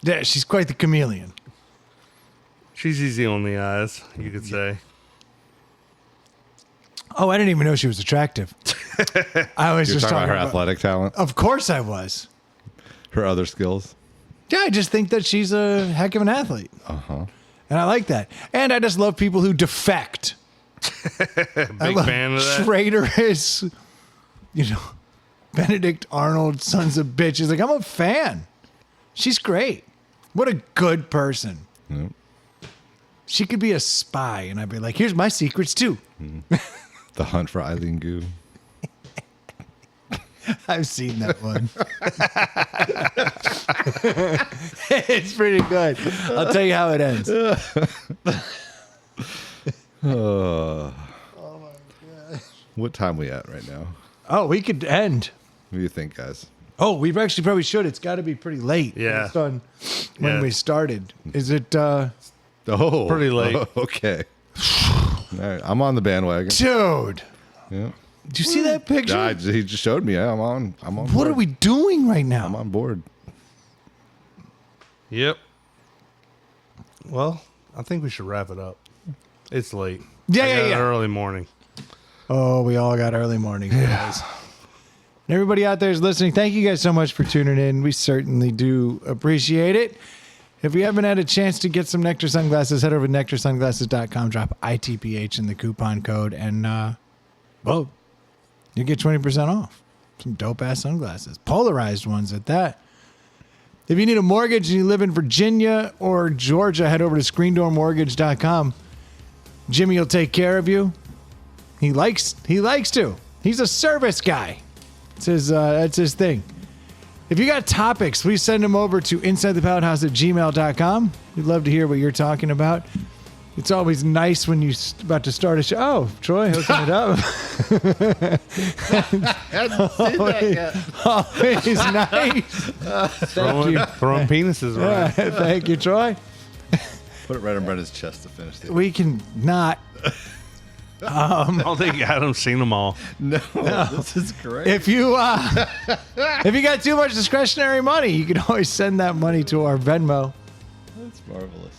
Yeah, she's quite the chameleon. She's easy on the eyes, you could say. Oh, I didn't even know she was attractive. I was You're just talking about her about. athletic talent, Of course I was. her other skills. Yeah, I just think that she's a heck of an athlete. Uh-huh. And I like that. And I just love people who defect. Big fan of that. Traitorous, Benedict Arnold, sons of bitches. Like, I'm a fan. She's great. What a good person. Yep. She could be a spy, and I'd be like, here's my secrets, too. The Hunt for Eileen Gu. I've seen that one. It's pretty good. I'll tell you how it ends. What time we at right now? Oh, we could end. What do you think, guys? Oh, we actually probably should. It's got to be pretty late. Yeah. Based on when Yeah. we started. Is it, Oh, Pretty late. Okay. All right, I'm on the bandwagon. dude? Yeah. Do you see that picture? He just showed me. Yeah, I'm on. What board. are we doing right I'm now? on board. Yep. Well, I think we should wrap it up. It's late. Yeah, I yeah, got an yeah. early morning. Oh, we all got early mornings, guys. And everybody out there is listening. Thank you guys so much for tuning in. We certainly do appreciate it. If you haven't had a chance to get some Nectar sunglasses, head over to nectarsunglasses.com, drop ITPH in the coupon code, and, well, you get 20% off. Some dope-ass sunglasses. Polarized ones at that. If you need a mortgage and you live in Virginia or Georgia, head over to screendoormortgage.com. Jimmy will take care of you. He likes to. He's a service guy. That's his thing. If you got topics, please send them over to insidethepallethouse@gmail.com. We'd love to hear what you're talking about. It's always nice when you're about to start a show. Oh, Troy hooking it up. Always nice. Thank you. Throwing penises around. Thank you, Troy. Put it right on Brendan's chest to finish the. We can not. I don't think Adam's seen them all. No, this is great. If you got too much discretionary money, you can always send that money to our Venmo. That's marvelous.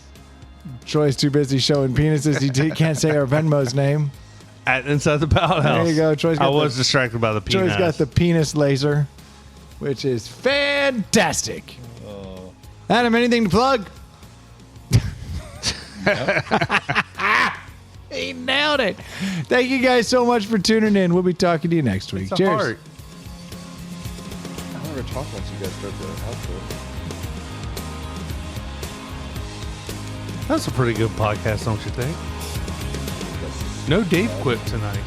Troy's too busy showing penises. He can't say our Venmo's name. At Inside the Power House. There you go. Troy's got I was distracted by the penis. Troy's got the penis laser, which is fantastic. Oh. Adam, anything to plug? He nailed it. Thank you guys so much for tuning in. We'll be talking to you next week. It's a Cheers. heart. I never talk once you guys start the outro. That's a pretty good podcast, don't you think? No Dave quip tonight.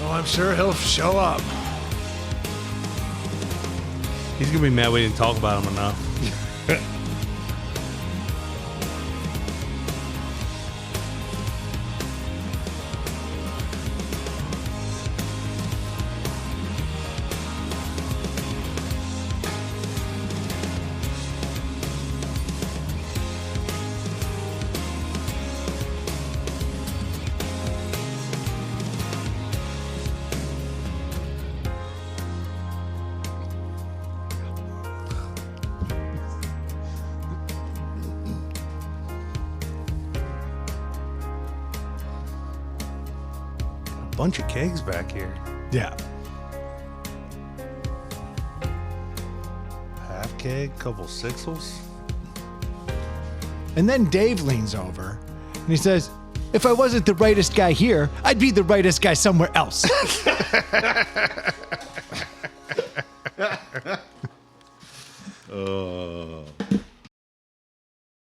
Oh, I'm sure he'll show up. He's gonna be mad we didn't talk about him enough. Bunch of kegs back here. Yeah. Half keg, couple sixels. And then Dave leans over and he says, if I wasn't the rightest guy here, I'd be the rightest guy somewhere else.